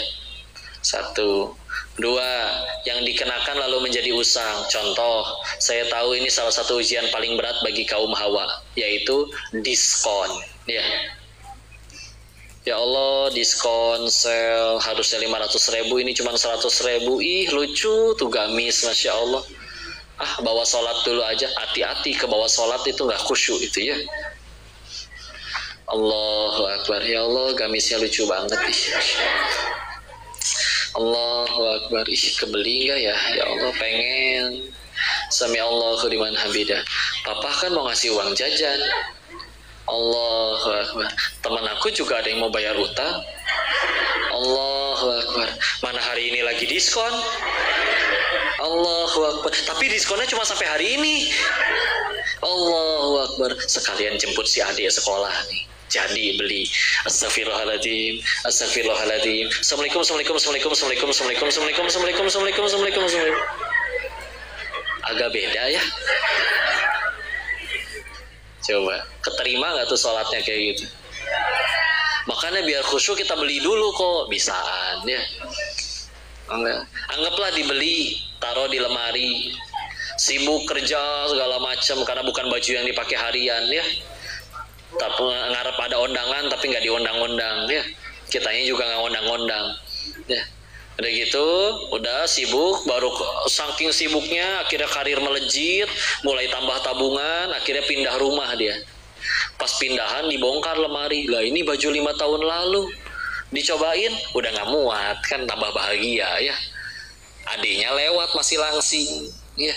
1, 2, yang dikenakan lalu menjadi usang. Contoh, saya tahu ini salah satu ujian paling berat bagi kaum Hawa, yaitu diskon. Ya, ya Allah, diskon sel harusnya 500.000, ini cuma 100.000. Ih, lucu tuh gamis, masya Allah. Ah, bawa sholat dulu aja. Hati-hati ke bawah sholat itu nggak khusyuk itu ya. Allahu Akbar. Ya Allah, gamisnya lucu banget ih. Allahu Akbar. Ih, kebeli nggak ya? Ya Allah, pengen. Sami Allahu liman hamidah. Papa kan mau ngasih uang jajan. Allahu Akbar. Teman aku juga ada yang mau bayar utang. Allahu Akbar. Mana hari ini lagi diskon? Allahu Akbar. Tapi diskonnya cuma sampai hari ini. Allahu Akbar. Sekalian jemput si adik sekolah nih. Jadi beli. Astagfirullahaladzim. Astagfirullahaladzim. Assalamualaikum. Agak beda ya. Coba, keterima nggak tuh sholatnya kayak gitu? Makanya biar khusyuk kita beli dulu kok. Bisaan ya. Enggak. Anggaplah dibeli, taruh di lemari. Sibuk kerja segala macam karena bukan baju yang dipakai harian ya. Tapi ngarep ada undangan tapi nggak diundang-undang ya. Kitanya juga nggak undang-undang ya. Udah gitu, udah sibuk, baru saking sibuknya akhirnya karir melejit, mulai tambah tabungan, akhirnya pindah rumah dia. Pas pindahan dibongkar lemari, lah ini baju 5 tahun lalu. Dicobain, udah nggak muat, kan tambah bahagia ya. Adiknya lewat masih langsing ya.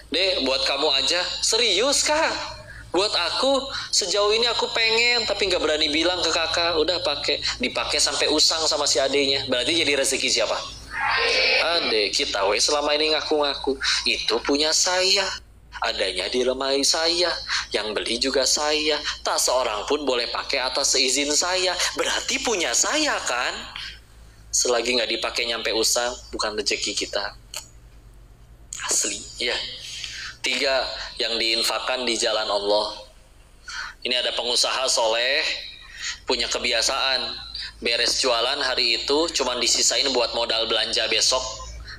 Dek, buat kamu aja. Serius kak? Buat aku, sejauh ini aku pengen tapi nggak berani bilang ke kakak. Udah dipakai sampai usang sama si adiknya. Berarti jadi rezeki siapa? Adek. Kita selama ini ngaku-ngaku itu punya saya, adanya di lemari saya, yang beli juga saya, tak seorang pun boleh pakai atas seizin saya. Berarti punya saya kan? Selagi nggak dipakai nyampe usang, bukan rezeki kita. Asli ya. 3, yang diinfakkan di jalan Allah. Ini ada pengusaha soleh, punya kebiasaan beres jualan hari itu cuman disisain buat modal belanja besok,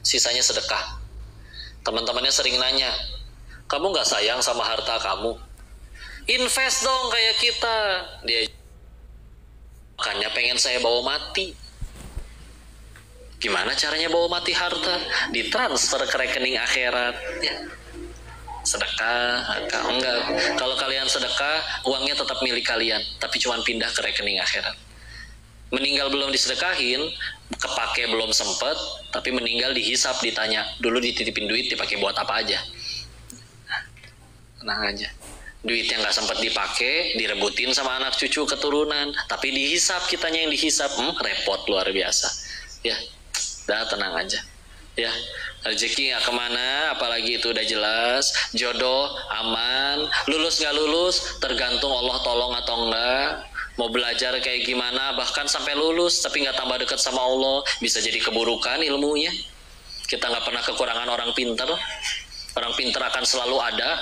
sisanya sedekah. Teman-temannya sering nanya, kamu gak sayang sama harta kamu? Invest dong kayak kita. Dia makanya pengen saya bawa mati. Gimana caranya bawa mati harta? Ditransfer ke rekening akhirat ya. Sedekah, enggak. Kalau kalian sedekah, uangnya tetap milik kalian, tapi cuma pindah ke rekening akhirat. Meninggal belum disedekahin, kepake belum sempet, tapi meninggal dihisap, ditanya, dulu dititipin duit dipakai buat apa aja? Tenang aja. Duitnya nggak sempat dipakai, direbutin sama anak cucu keturunan, tapi dihisap, kitanya yang dihisap, repot luar biasa. Ya, udah tenang aja. Ya, rezeki nggak kemana, apalagi itu udah jelas. Jodoh aman, lulus nggak lulus tergantung Allah tolong atau enggak. Mau belajar kayak gimana, bahkan sampai lulus tapi nggak tambah dekat sama Allah, bisa jadi keburukan ilmunya. Kita nggak pernah kekurangan orang pintar. Orang pintar akan selalu ada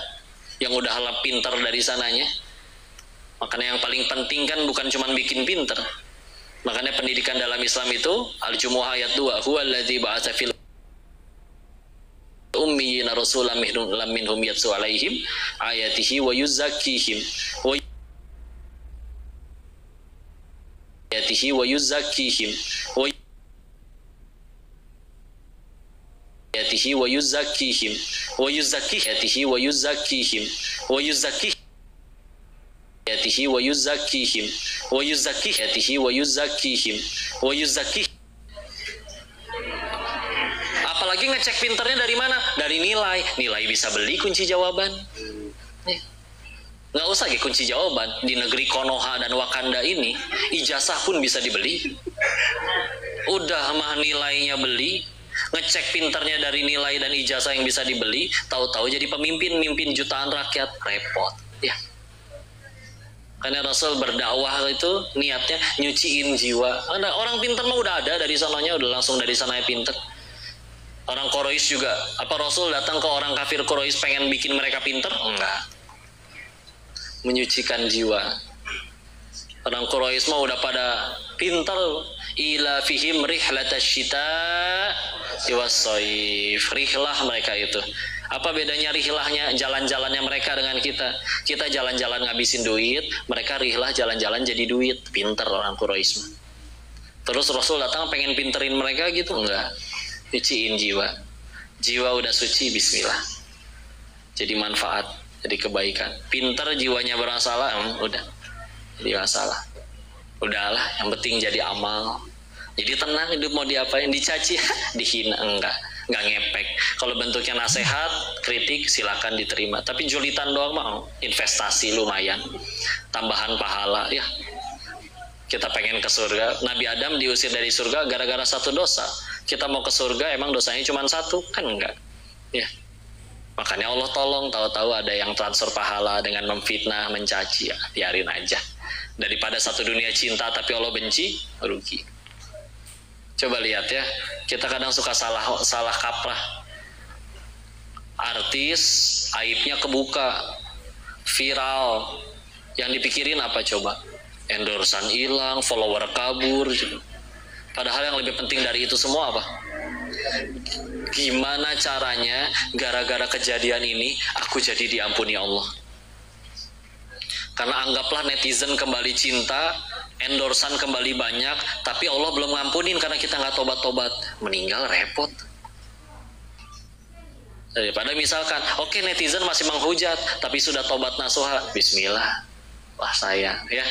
yang udah pintar dari sananya. Makanya yang paling penting kan bukan cuma bikin pintar. Makanya pendidikan dalam Islam itu Al-Jumu'ah ayat 2, huwallazi ba'atsa fil ummiyina rasulan minhum yatlu alaihim ayatihi wa yuzakkihim wa ayatihi wa yuzakkihim wa ayatihi wa yuzakkihim wa yuzakkihim wa yuzakkihim wa yuzakkihim ayatihi wa yuzakkihim wa yuzakkihim wa yuzakkihim wa yuzakkihim. Apalagi ngecek pinternya dari mana? Dari nilai. Nilai bisa beli kunci jawaban. Nggak usah kunci jawaban. Di negeri Konoha dan Wakanda ini, ijazah pun bisa dibeli. Udah mah nilainya beli. Ngecek pinternya dari nilai dan ijazah yang bisa dibeli. Tahu-tahu jadi pemimpin, mimpin jutaan rakyat. Repot. Ya. Karena Rasul berdakwah itu niatnya nyuciin jiwa. Orang pinter mah udah ada dari sananya, udah langsung dari sananya pinter. Orang Quraisy juga, apa Rasul datang ke orang kafir Quraisy pengen bikin mereka pinter? Enggak. Menyucikan jiwa. Orang Quraisy mah udah pada pinter. Ila fihim rihlatasyita was-shaif. Rihlah mereka itu. Apa bedanya rihlahnya, jalan-jalannya mereka dengan kita? Kita jalan-jalan ngabisin duit, mereka rihlah jalan-jalan jadi duit. Pinter orang Quraisy. Terus Rasul datang pengen pinterin mereka gitu? Enggak. Cuciin jiwa. Jiwa udah suci, bismillah. Jadi manfaat, jadi kebaikan. Pinter jiwanya bermasalah, udah. Jadi masalah. Udahlah, yang penting jadi amal. Jadi tenang, hidup mau diapain, dicaci, dihina, enggak ngepek. Kalau bentuknya nasihat, kritik, silakan diterima. Tapi julitan doang mau, investasi lumayan. Tambahan pahala, ya. Kita pengen ke surga. Nabi Adam diusir dari surga gara-gara satu dosa. Kita mau ke surga, emang dosanya cuma satu? Kan enggak. Ya. Makanya Allah tolong, tahu-tahu ada yang transfer pahala dengan memfitnah, mencaci, ya, biarin aja. Daripada satu dunia cinta tapi Allah benci, rugi. Coba lihat ya, kita kadang suka salah kaprah. Artis, aibnya kebuka, viral. Yang dipikirin apa coba? Endorsan hilang, follower kabur. Padahal yang lebih penting dari itu semua apa? Gimana caranya gara-gara kejadian ini aku jadi diampuni Allah? Karena anggaplah netizen kembali cinta, endorsan kembali banyak, tapi Allah belum ngampunin karena kita nggak tobat-tobat. Meninggal repot. Daripada misalkan, oke, netizen masih menghujat, tapi sudah tobat nasuha, bismillah. Wah saya, ya.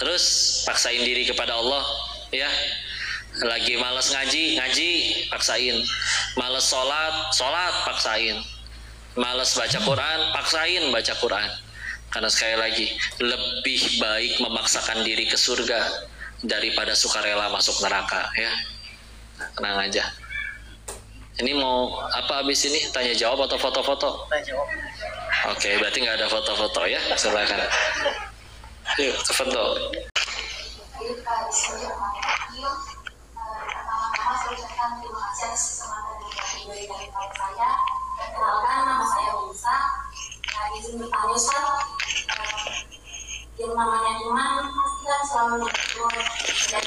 Terus paksain diri kepada Allah, ya. Lagi malas ngaji, paksain. Malas sholat, paksain. Malas baca Quran, paksain baca Quran. Karena sekali lagi, lebih baik memaksakan diri ke surga daripada sukarela masuk neraka, ya. Nah, tenang aja. Ini mau apa habis ini? Tanya jawab atau foto-foto? Tanya jawab. Oke, berarti nggak ada foto-foto ya? Silakan. Yuk, ke foto. Pertama-tama saya ucapkan terima kasih atas kesempatan yang diberikan kepada saya. Perkenalkan, nama saya Lisa. Izin bertanya Ustaz, yang namanya iman pasti kan selalu berdoa dan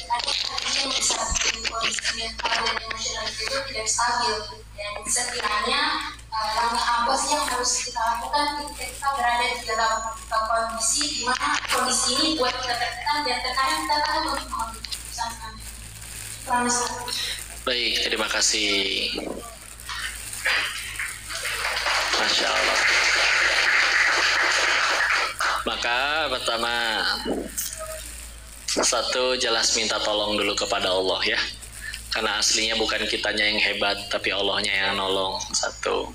artinya bisa kondisi mental dan emosional itu tidak stabil. Dan sekiranya langkah apa sih yang harus kita lakukan ketika kita berada di dalam kondisi di mana kondisi ini buat kita tertekan dan terkadang kita takut untuk mengambil keputusan. Baik, terima kasih. Masya Allah. Maka pertama, satu, jelas minta tolong dulu kepada Allah ya. Karena aslinya bukan kitanya yang hebat, tapi Allahnya yang nolong. Satu.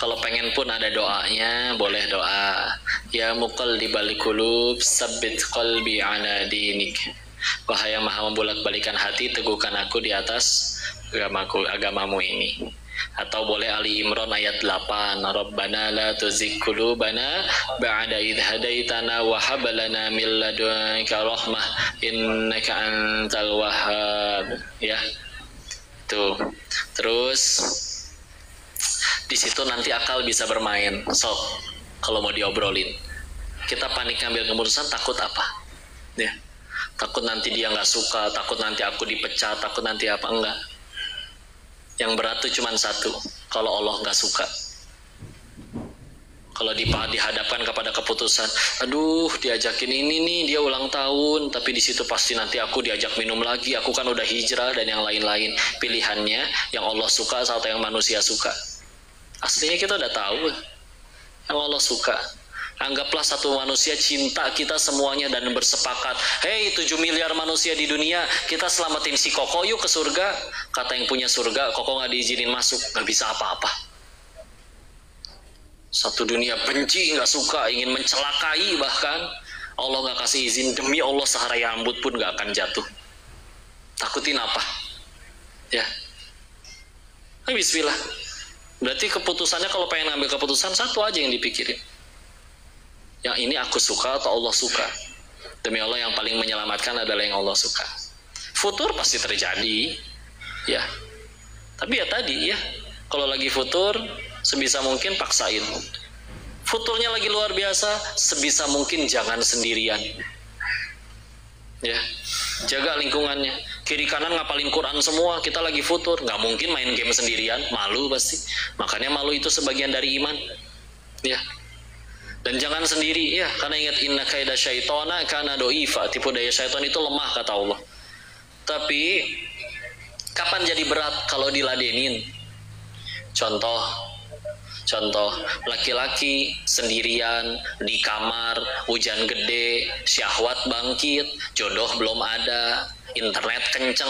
Kalau pengen pun ada doanya, boleh doa. Ya muqallibal qulub, tsabbit qalbi ala dinik. Wahai yang maha membolak-balikan hati, teguhkan aku di atas agamamu ini. Atau boleh Ali Imran ayat 8, Rabbana la tuzigh qulubana ba'da idh hadaitana wa hab lana min ladunka rahmah innaka antal wahhab. Ya. Tuh. Terus di situ nanti akal bisa bermain. So, kalau mau diobrolin, kita panik ngambil keputusan, takut apa? Ya, takut nanti dia nggak suka, takut nanti aku dipecat, takut nanti apa? Enggak. Yang berat tuh cuma satu, kalau Allah nggak suka. Kalau dihadapkan kepada keputusan, aduh diajakin ini nih, dia ulang tahun, tapi di situ pasti nanti aku diajak minum lagi, aku kan udah hijrah dan yang lain-lain. Pilihannya yang Allah suka atau yang manusia suka. Aslinya kita udah tahu yang Allah suka. Anggaplah satu manusia cinta kita semuanya dan bersepakat, hei 7 miliar manusia di dunia, kita selamatin si Koko yuk ke surga. Kata yang punya surga, Koko gak diizinin masuk, gak bisa apa-apa. Satu dunia benci, gak suka, ingin mencelakai bahkan, Allah gak kasih izin. Demi Allah seharai rambut pun gak akan jatuh. Takutin apa? Ya, nah, bismillah. Berarti keputusannya kalau pengen ngambil keputusan, satu aja yang dipikirin. Yang ini aku suka atau Allah suka. Demi Allah yang paling menyelamatkan adalah yang Allah suka. Futur pasti terjadi. Ya. Tapi ya tadi ya, kalau lagi futur, sebisa mungkin paksain. Futurnya lagi luar biasa, sebisa mungkin jangan sendirian. Ya, jaga lingkungannya. Kiri kanan ngapalin Quran semua, kita lagi futur, nggak mungkin main game sendirian, malu pasti. Makanya malu itu sebagian dari iman. Ya. Dan jangan sendiri ya, karena ingat inna kaida syaitana kana doifa, tipu daya syaitan itu lemah kata Allah. Tapi kapan jadi berat? Kalau diladenin. Contoh, laki-laki sendirian di kamar, hujan gede, syahwat bangkit, jodoh belum ada, internet kenceng,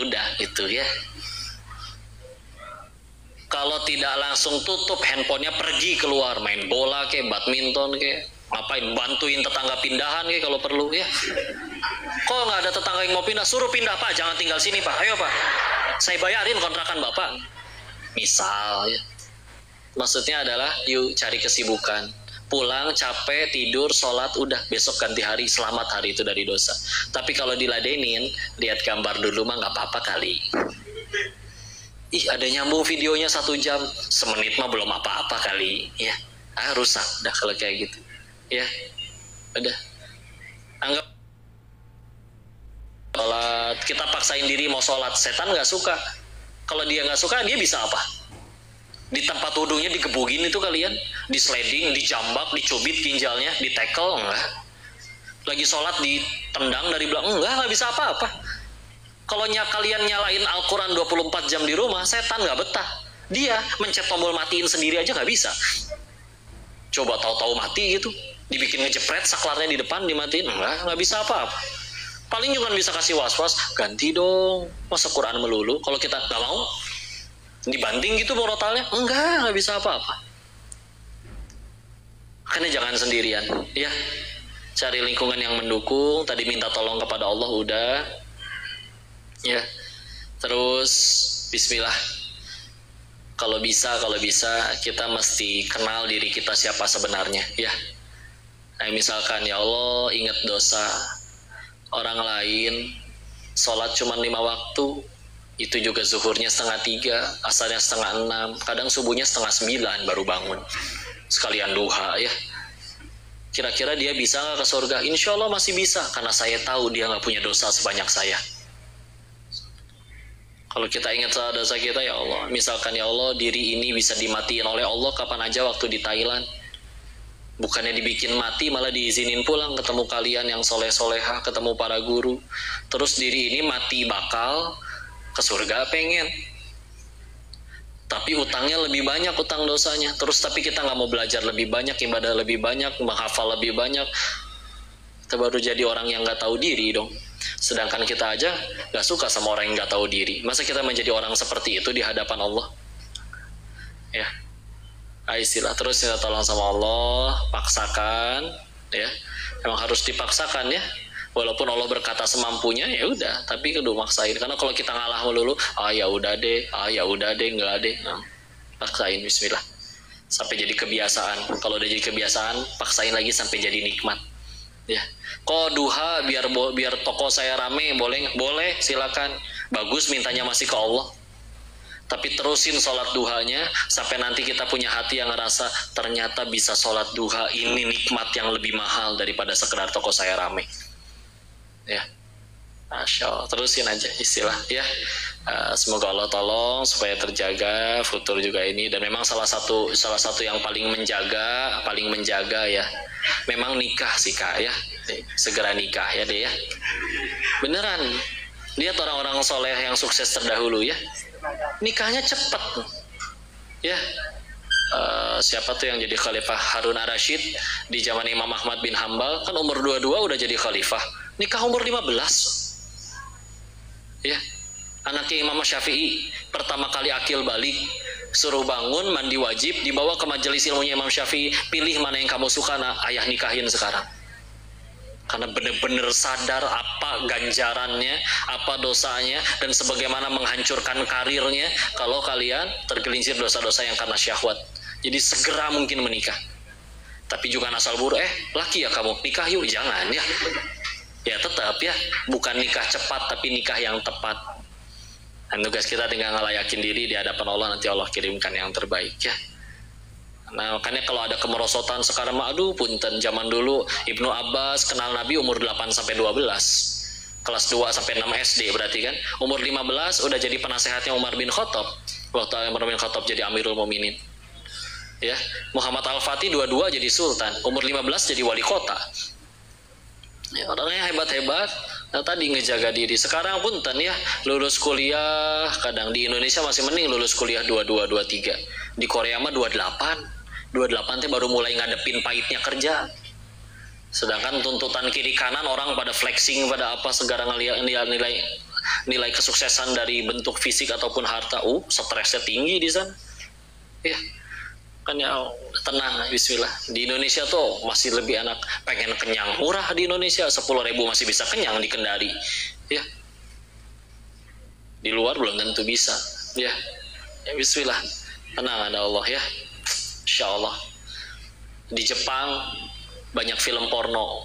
udah itu ya. Kalau tidak langsung tutup handphonenya, pergi keluar main bola kayak badminton kayak ngapain, bantuin tetangga pindahan kayak kalau perlu ya. Kok nggak ada tetangga yang mau pindah, suruh pindah Pak, jangan tinggal sini Pak, ayo Pak, saya bayarin kontrakan Bapak. Misal ya. Maksudnya adalah yuk cari kesibukan, pulang capek, tidur, sholat, udah besok ganti hari, selamat hari itu dari dosa. Tapi kalau diladenin, lihat gambar dulu mah nggak apa-apa kali. Ih ada nyambung videonya 1 jam, semenit mah belum apa-apa kali ya. Rusak dah kalau kayak gitu ya. Udah anggap sholat, kita paksain diri mau sholat, setan nggak suka. Kalau dia nggak suka, dia bisa apa? Di tempat wudhunya digebugin itu kalian, di sliding, dijambak, dicubit ginjalnya, di tackle, enggak. Lagi sholat ditendang dari belakang, enggak bisa apa-apa. Kalau kalian nyalain Al-Quran 24 jam di rumah, setan nggak betah. Dia mencet tombol matiin sendiri aja nggak bisa. Coba tahu-tahu mati gitu, dibikin ngejepret saklarnya di depan, dimatiin, nggak bisa apa-apa. Paling juga bisa kasih was-was, ganti dong, masa Quran melulu. Kalau kita nggak mau, dibanting gitu morotalnya, nggak bisa apa-apa. Makanya jangan sendirian ya, cari lingkungan yang mendukung. Tadi minta tolong kepada Allah udah ya. Terus bismillah, kalau bisa kita mesti kenal diri kita siapa sebenarnya ya. Nah, misalkan ya Allah, ingat dosa orang lain, sholat cuma 5 waktu, itu juga zuhurnya 2:30, asarnya 5:30, kadang subuhnya 8:30 baru bangun, sekalian duha ya. Kira-kira dia bisa nggak ke surga? Insya Allah masih bisa, karena saya tahu dia nggak punya dosa sebanyak saya. Kalau kita ingat dosa kita, ya Allah, misalkan ya Allah diri ini bisa dimatiin oleh Allah kapan aja waktu di Thailand, bukannya dibikin mati malah diizinin pulang, ketemu kalian yang soleh-soleha, ketemu para guru. Terus diri ini mati bakal ke surga pengen, tapi utangnya lebih banyak, utang dosanya. Terus tapi kita nggak mau belajar lebih banyak, ibadah lebih banyak, menghafal lebih banyak, kita baru jadi orang yang nggak tahu diri dong. Sedangkan kita aja nggak suka sama orang yang nggak tahu diri. Masa kita menjadi orang seperti itu di hadapan Allah ya. istilah terus kita tolong sama Allah, paksakan ya, emang harus dipaksakan ya, walaupun Allah berkata semampunya ya udah, tapi kudu maksain, karena kalau kita ngalah melulu, ya udah deh, enggak deh, nah, paksain bismillah sampai jadi kebiasaan. Kalau udah jadi kebiasaan, paksain lagi sampai jadi nikmat ya. Kok duha biar toko saya rame, boleh silakan, bagus, mintanya masih ke Allah. Tapi terusin sholat duhanya sampai nanti kita punya hati yang ngerasa ternyata bisa sholat duha ini nikmat yang lebih mahal daripada sekedar toko saya rame. Ya, Masya Allah, terusin aja istilah ya. Semoga Allah tolong supaya terjaga futur juga ini, dan memang salah satu yang paling menjaga ya. Memang nikah sih Kak ya, segera nikah ya deh ya. Beneran, lihat orang-orang soleh yang sukses terdahulu ya. Nikahnya cepat ya. Siapa tuh yang jadi khalifah? Harun ar-Rasyid di zaman Imam Ahmad bin Hambal kan umur 22 udah jadi khalifah, nikah umur 15 ya. Anaknya Imam Syafi'i pertama kali akil balik, suruh bangun, mandi wajib, dibawa ke majelis ilmunya Imam Syafi'i, pilih mana yang kamu suka, ayah nikahin sekarang. Karena benar-benar sadar apa ganjarannya, apa dosanya, dan sebagaimana menghancurkan karirnya kalau kalian tergelincir dosa-dosa yang karena syahwat. Jadi segera mungkin menikah. Tapi juga asal buru, laki ya kamu, nikah yuk, jangan ya. Ya tetap ya, bukan nikah cepat tapi nikah yang tepat. Dan tugas kita tinggal ngelayakin diri di hadapan Allah, nanti Allah kirimkan yang terbaik ya. Nah makanya kalau ada kemerosotan sekarang, aduh punten, zaman dulu Ibnu Abbas kenal Nabi umur 8-12, kelas 2-6 SD berarti kan, umur 15 udah jadi penasehatnya Umar bin Khattab waktu Umar bin Khattab jadi Amirul Mukminin ya. Muhammad Al-Fatih 22 jadi sultan, umur 15 jadi wali kota ya, orangnya hebat-hebat. Nah tadi ngejaga diri. Sekarang punten ya, lulus kuliah kadang di Indonesia masih mending lulus kuliah 22, 23, di Korea mah 28 teh baru mulai ngadepin pahitnya kerja. Sedangkan tuntutan kiri kanan orang pada flexing, pada apa segala nilai kesuksesan dari bentuk fisik ataupun harta, stresnya tinggi di sana ya. Kan ya tenang, bismillah. Di Indonesia tuh masih lebih enak, pengen kenyang murah di Indonesia, 10.000 masih bisa kenyang di Kendari ya. Di luar belum tentu bisa ya. Ya bismillah, tenang, ada Allah ya. Insya Allah. Di Jepang banyak film porno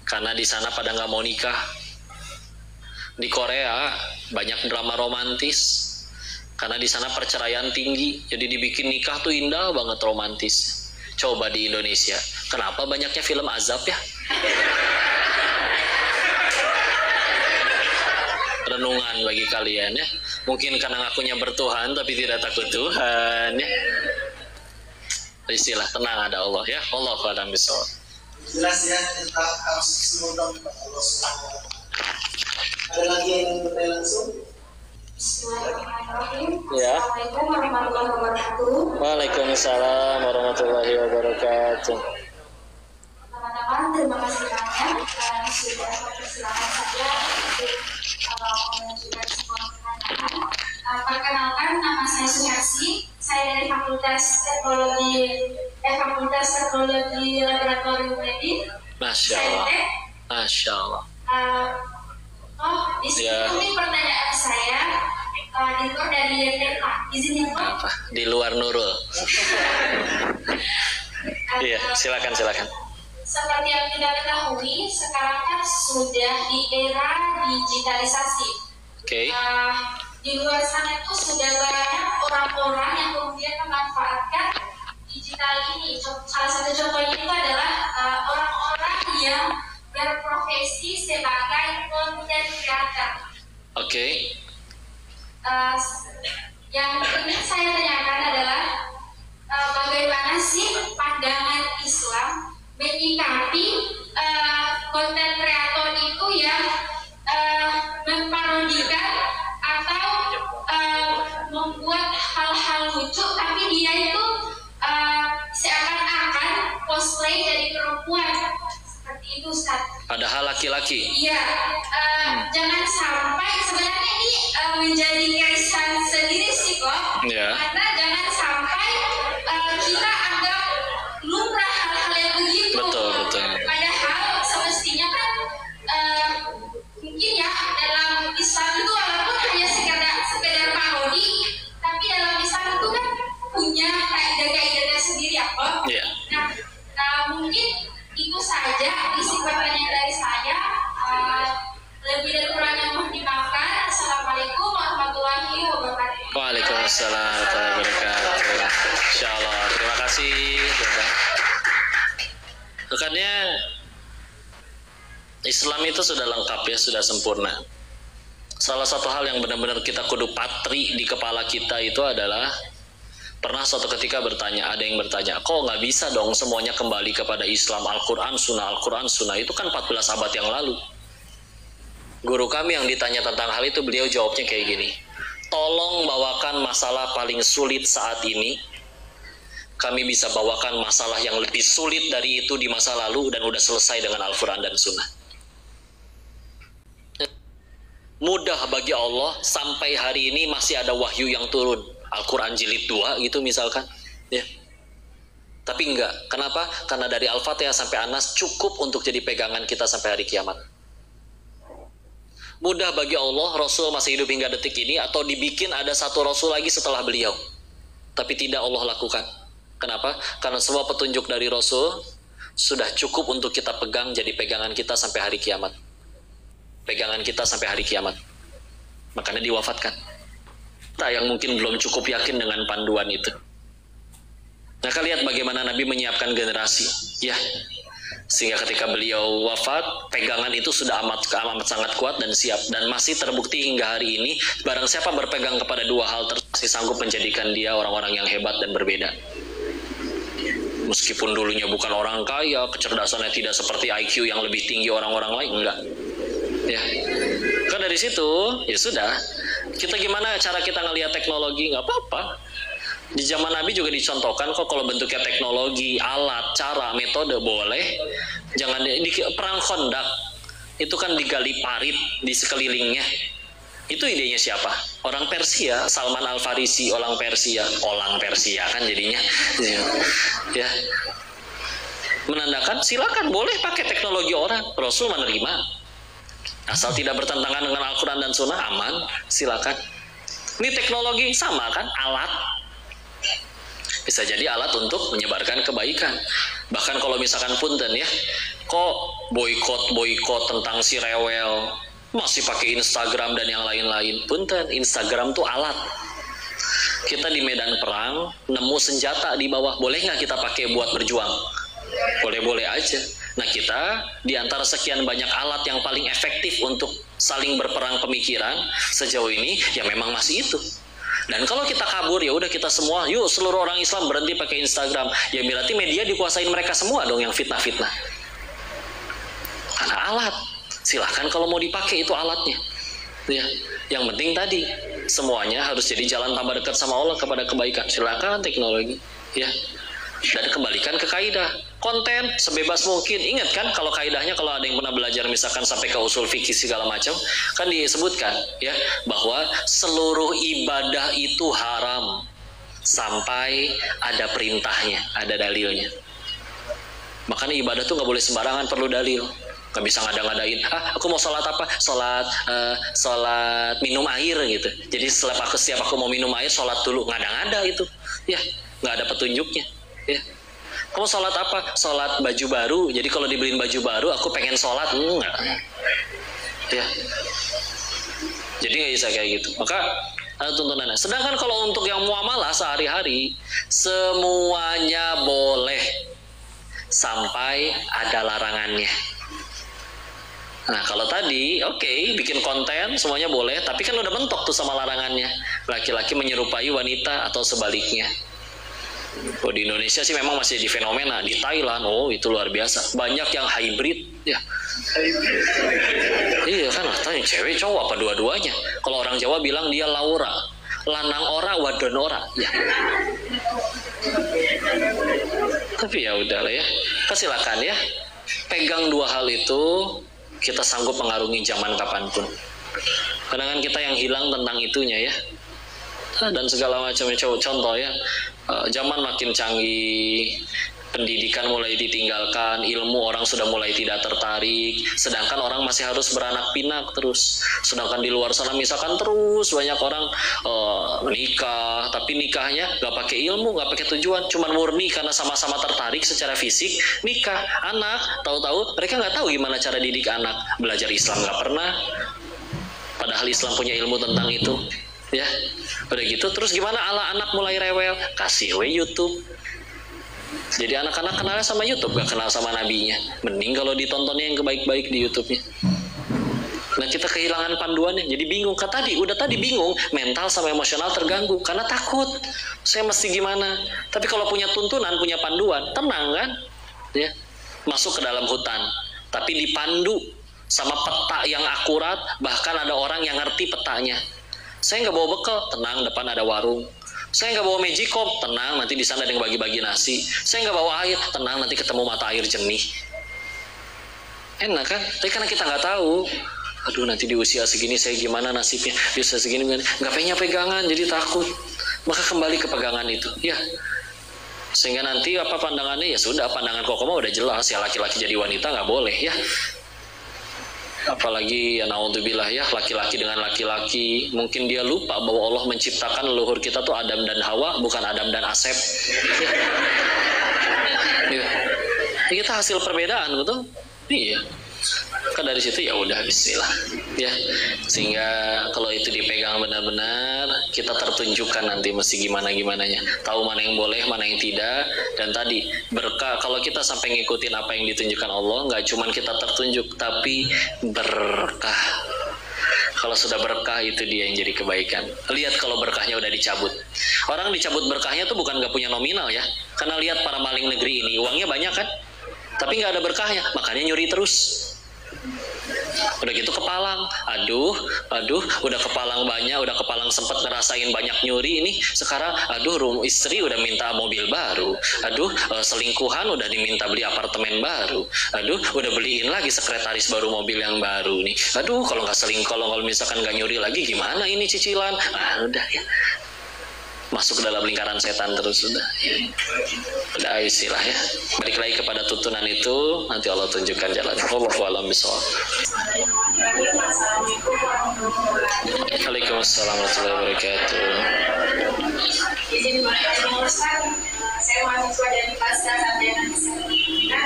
karena di sana pada nggak mau nikah. Di Korea banyak drama romantis karena di sana perceraian tinggi, jadi dibikin nikah tuh indah banget, romantis. Coba di Indonesia, kenapa banyaknya film azab ya? Renungan bagi kalian ya. Mungkin karena ngakunya bertuhan tapi tidak takut Tuhan ya. Istilah tenang, ada Allah ya. Allah a'lam bishawab. Jelas ya, kita harus semoga Allah SWT. Ada lagi yang bertanya langsung? Bismillahirrahmanirrahim. Ya. Assalamualaikum warahmatullahi wabarakatuh. Waalaikumsalam warahmatullahi wabarakatuh. Teman-teman, terima kasih banyak sudah mempersilahkan saya untuk mengajukan semua pertanyaan. Perkenalkan, nama saya Suharsi. Saya dari Fakultas Teknologi Laboratorium Medik. Masya Allah. Masya Allah. Di sini mungkin pertanyaan saya di luar dari YTK. Izin ya Pak? Apa? Di luar Nurul. Iya, silakan. Seperti yang kita ketahui, sekarang kan sudah di era digitalisasi. Oke. Di luar sana itu sudah banyak orang-orang yang kemudian memanfaatkan digital ini. Salah satu contohnya itu adalah orang-orang yang berprofesi sebagai content creator. Oke. Yang ingin saya tanyakan adalah bagaimana sih pandangan Islam menyikapi konten kreator itu yang memparodikan atau membuat hal-hal lucu, tapi dia itu seakan-akan cosplay jadi perempuan, seperti itu Ustaz. Padahal laki-laki. Iya, jangan sampai sebenarnya ini menjadi keresahan sendiri sih kok. Ya. Karena jangan sampai saja isi pertanyaan dari saya. Lebih dari kurangnya mohon dimaafkan. Assalamualaikum warahmatullahi wabarakatuh. Waalaikumsalam warahmatullahi wabarakatuh. Insyaallah. Terima kasih. Makanya Islam itu sudah lengkap ya, sudah sempurna. Salah satu hal yang benar-benar kita kudu patri di kepala kita itu adalah, pernah suatu ketika ada yang bertanya, kok nggak bisa dong semuanya kembali kepada Islam, Al-Quran Sunnah, itu kan 14 abad yang lalu. Guru kami yang ditanya tentang hal itu, beliau jawabnya kayak gini, tolong bawakan masalah paling sulit saat ini, kami bisa bawakan masalah yang lebih sulit dari itu di masa lalu dan udah selesai dengan Al-Quran dan Sunnah. Mudah bagi Allah, sampai hari ini masih ada wahyu yang turun, Al-Quran jilid 2 gitu misalkan ya. Tapi enggak, kenapa? Karena dari Al-Fatihah sampai An-Nas cukup untuk jadi pegangan kita sampai hari kiamat. Mudah bagi Allah, Rasul masih hidup hingga detik ini, atau dibikin ada satu Rasul lagi setelah beliau, tapi tidak Allah lakukan. Kenapa? Karena semua petunjuk dari Rasul sudah cukup untuk kita pegang, jadi pegangan kita sampai hari kiamat. Pegangan kita sampai hari kiamat. Makanya diwafatkan. Kita yang mungkin belum cukup yakin dengan panduan itu. Nah, kalian lihat bagaimana Nabi menyiapkan generasi, ya. Sehingga ketika beliau wafat, pegangan itu sudah amat sangat kuat dan siap, dan masih terbukti hingga hari ini. Barang siapa berpegang kepada dua hal tersebut, masih sanggup menjadikan dia orang-orang yang hebat dan berbeda. Meskipun dulunya bukan orang kaya, kecerdasannya tidak seperti IQ yang lebih tinggi orang-orang lain, enggak. Ya, kan dari situ ya sudah. Kita gimana cara kita ngelihat teknologi, nggak apa-apa. Di zaman Nabi juga dicontohkan kok, kalau bentuknya teknologi, alat, cara, metode boleh. Jangan di perang Khandaq itu kan digali parit di sekelilingnya. Itu idenya siapa? Orang Persia, Salman Al-Farisi, orang Persia kan jadinya. Ya. Menandakan silakan boleh pakai teknologi orang. Rasul menerima. Asal tidak bertentangan dengan Al-Quran dan Sunnah, aman, silakan. Ini teknologi sama kan, alat. Bisa jadi alat untuk menyebarkan kebaikan. Bahkan kalau misalkan punten ya, kok boykot tentang si rewel, masih pakai Instagram dan yang lain-lain. Punten, Instagram tuh alat. Kita di medan perang, nemu senjata di bawah, boleh nggak kita pakai buat berjuang? Boleh-boleh aja. Nah, kita di antara sekian banyak alat yang paling efektif untuk saling berperang pemikiran sejauh ini, ya memang masih itu. Dan kalau kita kabur, ya udah kita semua, yuk seluruh orang Islam berhenti pakai Instagram. Ya berarti media dikuasain mereka semua dong yang fitnah-fitnah. Karena alat. Silahkan kalau mau dipakai itu alatnya. Ya, yang penting tadi semuanya harus jadi jalan tambah dekat sama Allah kepada kebaikan. Silakan teknologi, ya. Dan kembalikan ke kaidah konten sebebas mungkin. Ingat kan kalau kaidahnya, kalau ada yang pernah belajar misalkan sampai ke usul fikih segala macam, kan disebutkan ya bahwa seluruh ibadah itu haram sampai ada perintahnya, ada dalilnya. Makanya ibadah tuh nggak boleh sembarangan, perlu dalil. Nggak bisa ngada-ngadain, aku mau sholat apa? Sholat minum air gitu. Jadi setiap aku mau minum air, sholat dulu. Ngada-ngada itu, ya nggak ada petunjuknya. Ya. Kamu sholat apa? Sholat baju baru. Jadi kalau dibeliin baju baru, aku pengen sholat. Enggak. Ya. Jadi nggak bisa kayak gitu. Maka ada tuntunannya. Sedangkan kalau untuk yang muamalah sehari-hari, semuanya boleh sampai ada larangannya. Nah, kalau tadi, oke, bikin konten semuanya boleh, tapi kan udah mentok tuh sama larangannya. Laki-laki menyerupai wanita atau sebaliknya. Oh, di Indonesia sih memang masih di fenomena. Di Thailand, oh itu luar biasa. Banyak yang hybrid, ya. Iya kan, tanya cewek cowok apa dua-duanya. Kalau orang Jawa bilang dia Laura, lanang ora, wadon ora. Ya. Tapi ya udahlah ya. Silakan ya. Pegang dua hal itu, kita sanggup mengarungi zaman kapanpun. Karena kan kita yang hilang tentang itunya ya. Dan segala macam contoh ya. Zaman makin canggih, pendidikan mulai ditinggalkan, ilmu orang sudah mulai tidak tertarik, sedangkan orang masih harus beranak pinak terus. Sedangkan di luar sana misalkan terus banyak orang menikah, tapi nikahnya nggak pakai ilmu, nggak pakai tujuan, cuman murni karena sama-sama tertarik secara fisik, nikah, anak, tahu-tahu mereka nggak tahu gimana cara didik anak, belajar Islam nggak pernah, padahal Islam punya ilmu tentang itu. Ya, udah gitu terus gimana ala anak mulai rewel, kasih YouTube. Jadi anak-anak kenalnya sama YouTube, gak kenal sama nabinya. Mending kalau ditontonnya yang kebaik-baik di YouTube-nya. Nah kita kehilangan panduannya, jadi bingung. Udah tadi bingung, mental sama emosional terganggu karena takut. Saya mesti gimana? Tapi kalau punya tuntunan, punya panduan, tenang kan? Ya, masuk ke dalam hutan, tapi dipandu sama peta yang akurat. Bahkan ada orang yang ngerti petanya. Saya nggak bawa bekal, tenang, depan ada warung. Saya nggak bawa magicom, tenang, nanti di sana ada yang bagi-bagi nasi. Saya nggak bawa air, tenang, nanti ketemu mata air jernih. Enak kan? Tapi karena kita nggak tahu, aduh nanti di usia segini saya gimana nasibnya, di usia segini nggak punya pegangan, jadi takut. Maka kembali ke pegangan itu, ya. Sehingga nanti apa pandangannya, ya sudah, pandangan Kokomo udah jelas, ya laki-laki jadi wanita nggak boleh, ya. Apalagi ya naudzubillah ya, laki-laki dengan laki-laki, mungkin dia lupa bahwa Allah menciptakan leluhur kita tuh Adam dan Hawa, bukan Adam dan Asep. Ya. Kita hasil perbedaan, betul? Iya. Kan dari situ ya udah bismillah. Ya. Sehingga kalau itu dipegang benar-benar, kita tertunjukkan nanti mesti gimana-gimananya. Tahu mana yang boleh, mana yang tidak. Dan tadi berkah, kalau kita sampai ngikutin apa yang ditunjukkan Allah, nggak cuman kita tertunjuk, tapi berkah. Kalau sudah berkah, itu dia yang jadi kebaikan. Lihat kalau berkahnya udah dicabut. Orang dicabut berkahnya tuh bukan nggak punya nominal ya. Karena lihat para maling negeri ini, uangnya banyak kan? Tapi nggak ada berkahnya, makanya nyuri terus. Udah gitu kepalang, aduh, udah kepalang banyak, udah kepalang sempat ngerasain banyak nyuri ini, sekarang aduh istri udah minta mobil baru, aduh selingkuhan udah diminta beli apartemen baru, aduh udah beliin lagi sekretaris baru mobil yang baru nih, aduh kalau nggak kalau misalkan nggak nyuri lagi gimana ini cicilan, udah ya. Masuk ke dalam lingkaran setan terus sudah. Udah istilah ya. Balik lagi kepada tuntunan itu, nanti Allah tunjukkan jalan. Wallahu a'lam bishawab. Waalaikumsalam warahmatullahi wabarakatuh. Izin bertanya Ustaz, saya mahasiswa dari Pasca Sarjana Fisika.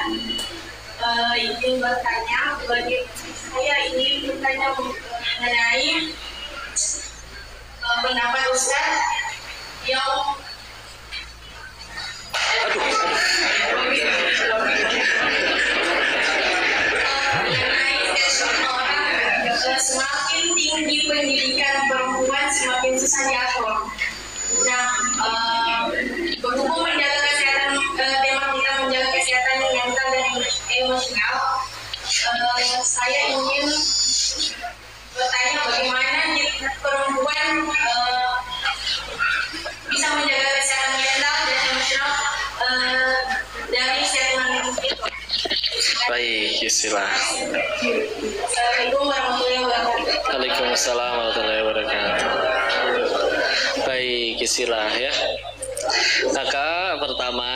Izin bertanya, saya ingin bertanya mengenai pendapat Ustaz yang semakin tinggi pendidikan perempuan semakin susah diatur. Nah, berhubung menjaga kesehatan, tema kita menjaga kesehatan mental dan emosional, saya ingin bertanya bagaimana perempuan bisa menjaga kesehatan mental dan emosional dari statement itu. Baik, istilah. Assalamualaikum warahmatullahi wabarakatuh. Waalaikumsalam warahmatullahi wabarakatuh. Baik, istilah ya. Maka pertama,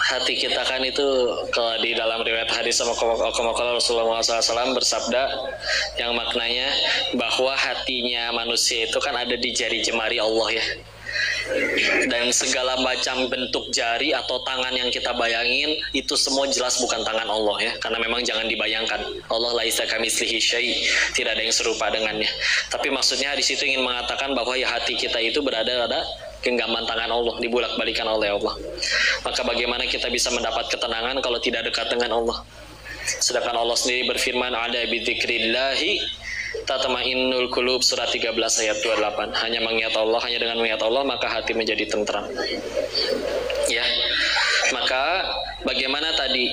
hati kita kan itu kalau di dalam riwayat hadis sama Rasulullah SAW bersabda yang maknanya bahwa hatinya manusia itu kan ada di jari jemari Allah ya. Dan segala macam bentuk jari atau tangan yang kita bayangin itu semua jelas bukan tangan Allah ya, karena memang jangan dibayangkan Allah laisa kamitslihi syai', tidak ada yang serupa dengannya. Tapi maksudnya di situ ingin mengatakan bahwa ya hati kita itu berada genggaman tangan Allah, dibulak-balikan oleh Allah. Maka bagaimana kita bisa mendapat ketenangan kalau tidak dekat dengan Allah? Sedangkan Allah sendiri berfirman, ada bidzikrillahi tatma'innul qulub, surat 13 ayat 28. Hanya mengingat Allah, hanya dengan mengingat Allah maka hati menjadi tentram. Ya. Maka bagaimana tadi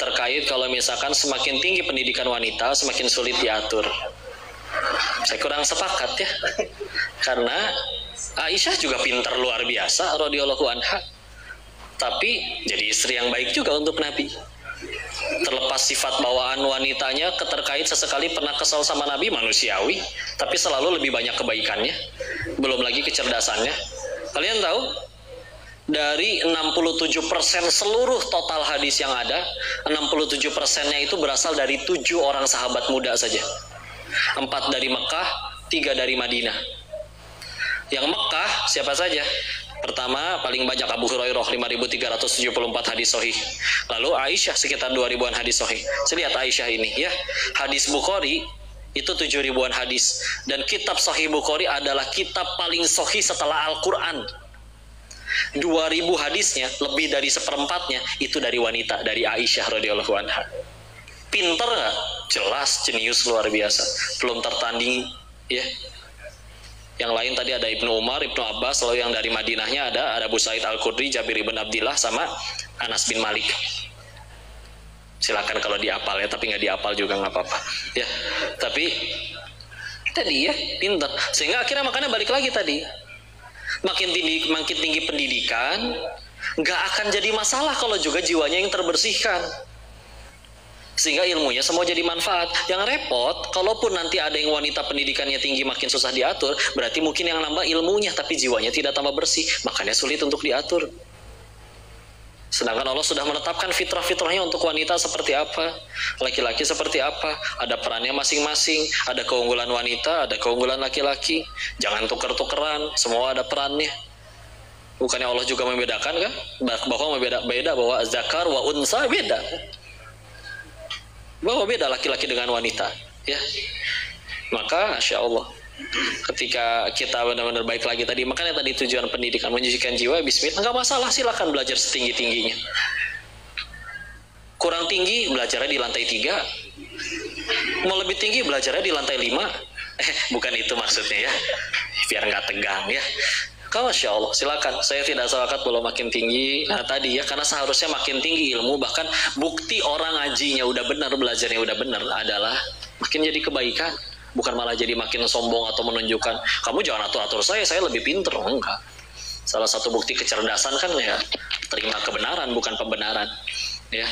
terkait kalau misalkan semakin tinggi pendidikan wanita semakin sulit diatur. Saya kurang sepakat ya. Karena Aisyah juga pintar luar biasa radhiyallahu anha. Tapi jadi istri yang baik juga untuk Nabi. Terlepas sifat bawaan wanitanya terkait sesekali pernah kesal sama Nabi, manusiawi, tapi selalu lebih banyak kebaikannya, belum lagi kecerdasannya. Kalian tahu Dari 67% seluruh total hadis yang ada, 67%-nya itu berasal dari 7 orang sahabat muda saja. 4 dari Mekah, 3 dari Madinah. Yang Mekah siapa saja? Pertama paling banyak Abu Hurairah 5.374 hadis sahih. Lalu Aisyah sekitar 2.000-an hadis sahih. Saya lihat Aisyah ini ya. Hadis Bukhari itu 7.000-an hadis. Dan kitab Sahih Bukhari adalah kitab paling sahih setelah Al-Quran. 2.000 hadisnya, lebih dari seperempatnya itu dari wanita, dari Aisyah radhiyallahu anha. Pinter nggak? Jelas, jenius luar biasa, belum tertandingi ya. Yang lain tadi ada Ibnu Umar, Ibnu Abbas, lalu yang dari Madinahnya ada Abu Sa'id Al-Khudri, Jabir ibn Abdillah, sama Anas bin Malik. Silakan kalau dihafal ya, tapi nggak dihafal juga nggak apa-apa ya. Tapi tadi ya pinter, sehingga akhirnya makanya balik lagi tadi, makin tinggi pendidikan, nggak akan jadi masalah kalau juga jiwanya yang terbersihkan, sehingga ilmunya semua jadi manfaat. Yang repot, kalaupun nanti ada yang wanita pendidikannya tinggi makin susah diatur, berarti mungkin yang nambah ilmunya tapi jiwanya tidak tambah bersih, makanya sulit untuk diatur. Sedangkan Allah sudah menetapkan fitrah-fitrahnya untuk wanita seperti apa, laki-laki seperti apa, ada perannya masing-masing, ada keunggulan wanita, ada keunggulan laki-laki. Jangan tuker-tukeran, semua ada perannya. Bukannya Allah juga membedakan kan? Bahwa beda bahwa zakar wa unsa beda. Bahwa beda laki-laki dengan wanita, ya. Maka Masya Allah, ketika kita benar-benar baik lagi tadi, makanya tadi tujuan pendidikan menyucikan jiwa, bismillah, nggak masalah, silakan belajar setinggi-tingginya. Kurang tinggi, belajarnya di lantai 3. Mau lebih tinggi, belajarnya di lantai 5. Bukan itu maksudnya ya, biar nggak tegang ya. Masya Allah, silakan. Saya tidak sepakat kalau makin tinggi. Nah tadi ya, karena seharusnya makin tinggi ilmu, bahkan bukti orang ngajinya udah benar, belajarnya udah benar adalah makin jadi kebaikan. Bukan malah jadi makin sombong atau menunjukkan, kamu jangan atur-atur saya lebih pinter. Enggak. Salah satu bukti kecerdasan kan ya, terima kebenaran bukan pembenaran. Ya.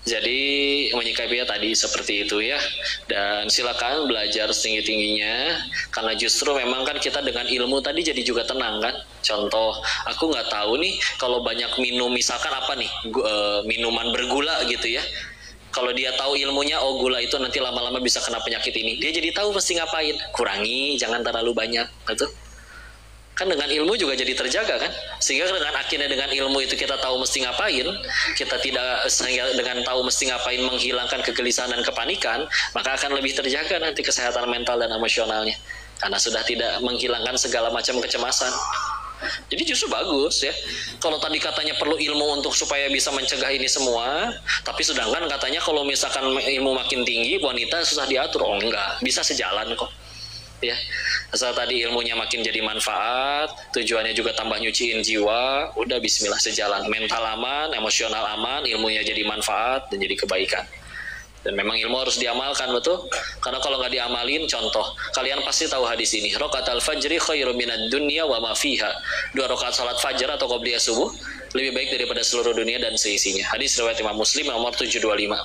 Jadi menyikapinya tadi seperti itu ya. Dan silakan belajar setinggi-tingginya, karena justru memang kan kita dengan ilmu tadi jadi juga tenang kan. Contoh, aku nggak tahu nih kalau banyak minum misalkan apa nih, minuman bergula gitu ya. Kalau dia tahu ilmunya, oh gula itu nanti lama-lama bisa kena penyakit ini, dia jadi tahu mesti ngapain. Kurangi, jangan terlalu banyak gitu. Kan dengan ilmu juga jadi terjaga kan, sehingga dengan akhirnya dengan ilmu itu kita tahu mesti ngapain, kita tidak, sehingga dengan tahu mesti ngapain menghilangkan kegelisahan dan kepanikan, maka akan lebih terjaga nanti kesehatan mental dan emosionalnya, karena sudah tidak menghilangkan segala macam kecemasan. Jadi justru bagus ya. Kalau tadi katanya perlu ilmu untuk supaya bisa mencegah ini semua, tapi sedangkan katanya kalau misalkan ilmu makin tinggi, wanita susah diatur. Oh enggak, bisa sejalan kok. Ya, asal tadi ilmunya makin jadi manfaat, tujuannya juga tambah nyuciin jiwa, udah bismillah sejalan, mental aman, emosional aman, ilmunya jadi manfaat dan jadi kebaikan. Dan memang ilmu harus diamalkan, betul? Karena kalau nggak diamalin, contoh, kalian pasti tahu hadis ini, rakaat al-fajri khairum minad dunya wa ma fiha. 2 rakaat salat fajar atau qobliyah subuh lebih baik daripada seluruh dunia dan seisinya. Hadis riwayat Imam Muslim nomor 725.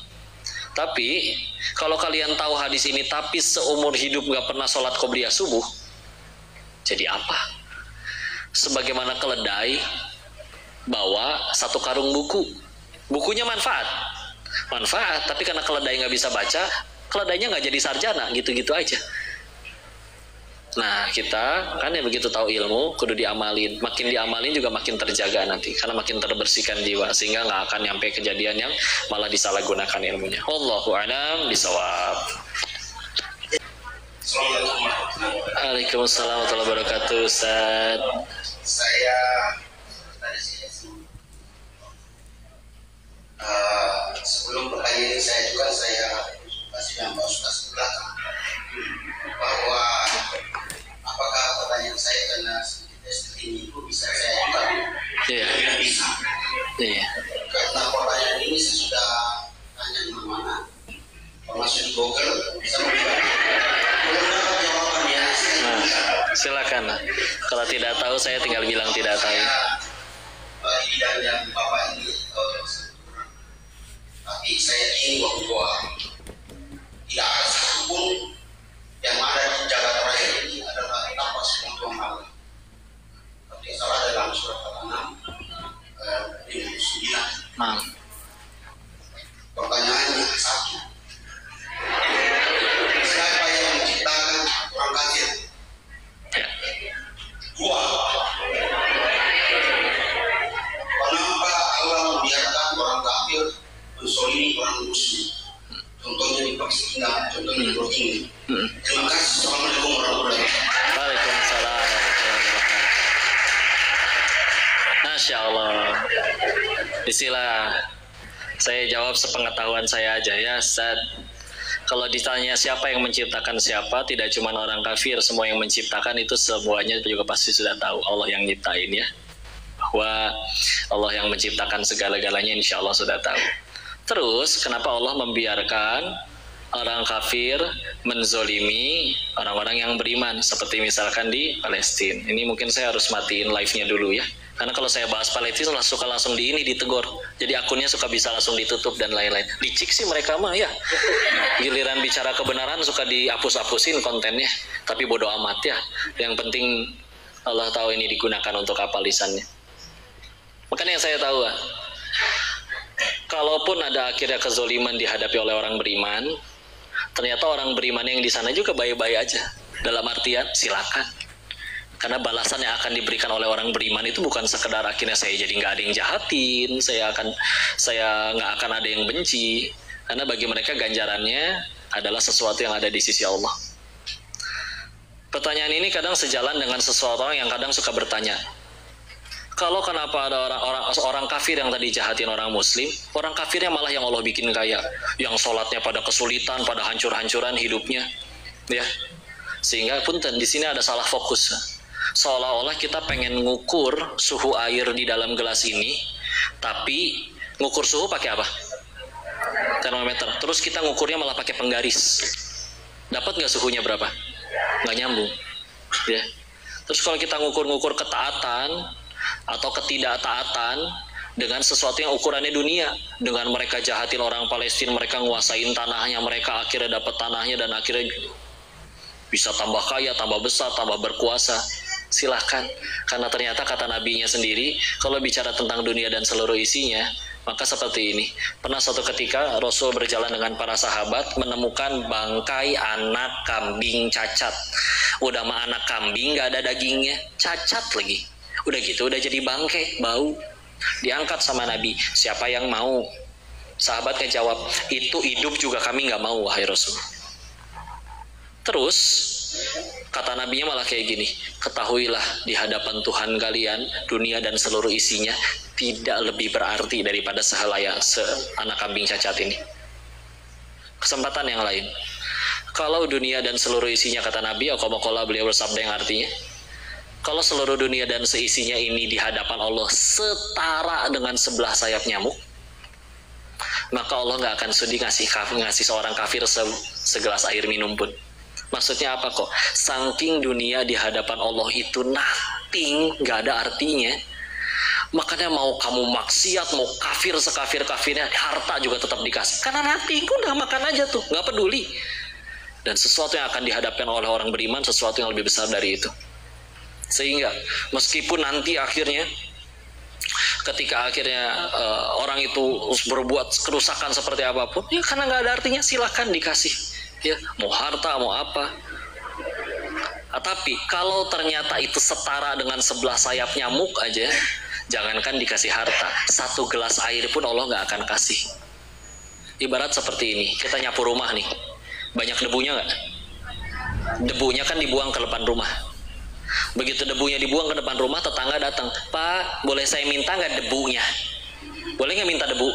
Tapi kalau kalian tahu hadis ini tapi seumur hidup nggak pernah sholat qobliyah subuh, jadi apa? Sebagaimana keledai bawa 1 karung buku, bukunya manfaat, tapi karena keledai nggak bisa baca, keledainya nggak jadi sarjana, gitu-gitu aja. Nah kita kan yang begitu tahu ilmu kudu diamalin, makin diamalin juga makin terjaga nanti, karena makin terbersihkan jiwa, sehingga nggak akan nyampe kejadian yang malah disalahgunakan ilmunya. Wallahu a'lam bishawab. Waalaikumsalam warahmatullahi wabarakatuh. Ustaz, Saya sebelum pertanyaan ini saya juga kasih nambah Ustaz belakang bahwa apakah pertanyaan saya karena sedikit ini itu bisa saya juga bisa. Karena pertanyaan ini saya sudah tanya di mana, termasuk di Google, bisa menggunakan jawabannya. nah, silakan. Kalau tidak tahu saya tinggal bilang tidak tahu. Bagi dan Bapak ini tapi saya ingin bahwa tidak ada satupun yang ada di jagat raya ini adalah tanpa sepengetahuan Allah. Tapi salah dalam surat Al-An'am Nah, pertanyaannya satu, siapa yang menciptakan orang kafir? Dua, kenapa Allah membiarkan orang kafir mensolimi orang muslim? Contohnya di Palestina, contohnya di Turki. Terima kasih. Assalamualaikum warahmatullahi wabarakatuh. Waalaikumsalam warahmatullahi wabarakatuh. Masya Allah. Istilah saya jawab sepengetahuan saya aja ya, Ustaz. Kalau ditanya siapa yang menciptakan siapa, tidak cuma orang kafir, semua yang menciptakan itu semuanya juga pasti sudah tahu. Allah yang nyiptain ya. Bahwa Allah yang menciptakan segala-galanya insya Allah sudah tahu. Terus kenapa Allah membiarkan orang kafir menzolimi orang-orang yang beriman, seperti misalkan di Palestina. Ini mungkin saya harus matiin live-nya dulu ya, karena kalau saya bahas Palestina suka langsung ditegur, jadi akunnya suka bisa langsung ditutup dan lain-lain. Licik sih mereka mah ya, giliran bicara kebenaran suka dihapus-hapusin kontennya, tapi bodoh amat ya, yang penting Allah tahu ini digunakan untuk apa lisannya. Makanya yang saya tahu kalaupun ada akhirnya kezoliman dihadapi oleh orang beriman, ternyata orang beriman yang di sana juga baik-baik aja. Dalam artian silakan. Karena balasan yang akan diberikan oleh orang beriman itu bukan sekedar akhirnya saya jadi nggak ada yang jahatin, saya nggak akan ada yang benci. Karena bagi mereka ganjarannya adalah sesuatu yang ada di sisi Allah. Pertanyaan ini kadang sejalan dengan seseorang yang kadang suka bertanya, kalau kenapa ada orang kafir yang tadi jahatin orang muslim, orang kafirnya malah yang Allah bikin kaya, yang sholatnya pada kesulitan, pada hancur-hancuran hidupnya, ya. Sehingga punten di sini ada salah fokus. Seolah-olah kita pengen ngukur suhu air di dalam gelas ini, tapi ngukur suhu pakai apa? Termometer. Terus kita ngukurnya malah pakai penggaris. Dapat nggak suhunya berapa? Nggak nyambung, ya. Terus kalau kita ngukur-ngukur ketaatan atau ketidaktaatan dengan sesuatu yang ukurannya dunia, dengan mereka jahatin orang Palestina, mereka nguasain tanahnya, mereka akhirnya dapat tanahnya dan akhirnya bisa tambah kaya, tambah besar, tambah berkuasa, silahkan. Karena ternyata kata nabinya sendiri, kalau bicara tentang dunia dan seluruh isinya, maka seperti ini. Pernah suatu ketika Rasul berjalan dengan para sahabat menemukan bangkai anak kambing cacat. Udah mah anak kambing gak ada dagingnya, cacat lagi. Udah gitu, udah jadi bangkai, bau. Diangkat sama Nabi, siapa yang mau? Sahabat ngejawab, itu hidup juga kami gak mau, wahai Rasul. Terus, kata Nabinya malah kayak gini, ketahuilah di hadapan Tuhan kalian, dunia dan seluruh isinya tidak lebih berarti daripada anak kambing cacat ini. Kesempatan yang lain. Kalau dunia dan seluruh isinya, kata Nabi, beliau bersabda yang artinya, kalau seluruh dunia dan seisinya ini di hadapan Allah setara dengan sebelah sayap nyamuk, maka Allah nggak akan sudi ngasih seorang kafir segelas air minum pun. Maksudnya apa kok? Saking dunia di hadapan Allah itu nothing, nggak ada artinya. Makanya mau kamu maksiat, mau kafir sekafir-kafirnya, harta juga tetap dikasih. Karena nothing, udah makan aja tuh, nggak peduli. Dan sesuatu yang akan dihadapkan oleh orang beriman, sesuatu yang lebih besar dari itu. Sehingga meskipun nanti akhirnya ketika akhirnya orang itu berbuat kerusakan seperti apapun, ya karena nggak ada artinya, silakan dikasih, ya mau harta mau apa. Tapi kalau ternyata itu setara dengan sebelah sayap nyamuk aja, jangankan dikasih harta, satu gelas air pun Allah nggak akan kasih. Ibarat seperti ini, kita nyapu rumah nih, banyak debunya nggak? Debunya kan dibuang ke depan rumah. Begitu debunya dibuang ke depan rumah, tetangga datang, Pak, boleh saya minta nggak debunya? Boleh nggak minta debu?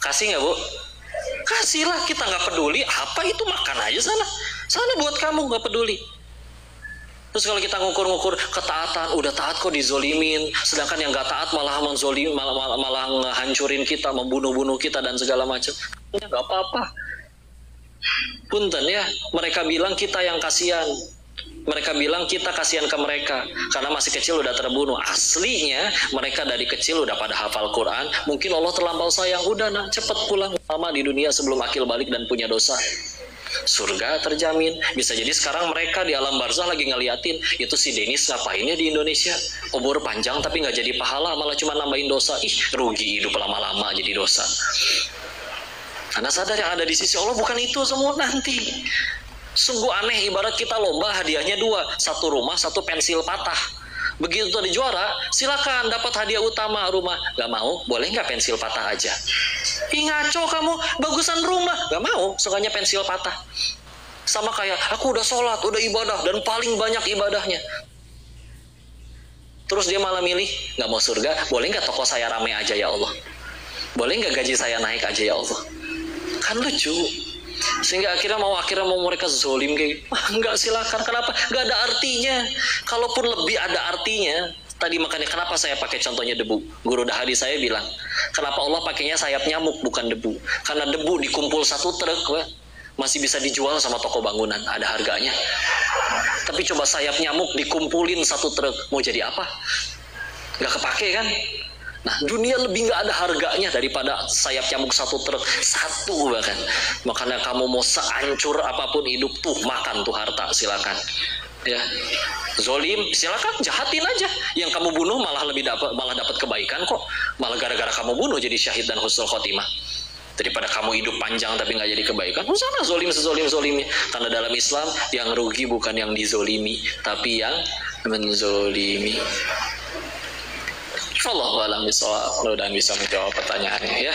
Kasih nggak, Bu? Kasihlah, kita nggak peduli. Apa itu, makan aja sana buat kamu, nggak peduli. Terus kalau kita ngukur-ngukur ketaatan, udah taat kok dizolimin, sedangkan yang nggak taat malah menzolim, malah ngehancurin kita, membunuh-bunuh kita dan segala macam. Ya nggak apa-apa. Punten ya, mereka bilang kita yang kasihan. Mereka bilang kita kasihan ke mereka karena masih kecil udah terbunuh. Aslinya mereka dari kecil udah pada hafal Quran. Mungkin Allah terlampau sayang, udah cepet pulang lama di dunia sebelum akil balik dan punya dosa. surga terjamin. Bisa jadi sekarang mereka di alam barzah lagi ngeliatin, itu si Denis ngapainnya di Indonesia, umur panjang tapi nggak jadi pahala, malah cuma nambahin dosa. Ih, rugi hidup lama-lama jadi dosa. Anda sadar yang ada di sisi Allah bukan itu semua nanti. Sungguh aneh, ibarat kita lomba hadiahnya 2, 1 rumah, 1 pensil patah. Begitu ada juara, silakan dapat hadiah utama rumah. Gak mau, boleh nggak pensil patah aja? Ih, ngaco kamu, bagusan rumah. Gak mau, sukanya pensil patah. Sama kayak, aku udah sholat, udah ibadah, dan paling banyak ibadahnya. Terus dia malah milih, gak mau surga, boleh nggak toko saya rame aja ya Allah? Boleh nggak gaji saya naik aja ya Allah? Kan lucu. Sehingga akhirnya mau mereka zolim kayak enggak, silakan. Kenapa? Enggak ada artinya. Kalaupun lebih ada artinya, tadi makanya kenapa saya pakai contohnya debu. Guru Dahadi saya bilang, kenapa Allah pakainya sayap nyamuk bukan debu? Karena debu dikumpul 1 truk, masih bisa dijual sama toko bangunan, ada harganya. Tapi coba sayap nyamuk dikumpulin 1 truk, mau jadi apa? Nggak kepake kan? Nah, dunia lebih nggak ada harganya daripada sayap nyamuk 1 truk, 1 bahkan. Makanya kamu mau sehancur apapun hidup tuh, makan tuh harta, silakan. Ya, zolim, silakan jahatin aja. Yang kamu bunuh malah dapat kebaikan kok. Malah gara-gara kamu bunuh jadi syahid dan husnul khotimah. Daripada kamu hidup panjang tapi nggak jadi kebaikan, sana zolim sezolim-zolimnya. Karena dalam Islam yang rugi bukan yang dizolimi, tapi yang menzolimi. Wallahu a'lam bishawab. Mudah-mudahan bisa menjawab pertanyaannya ya.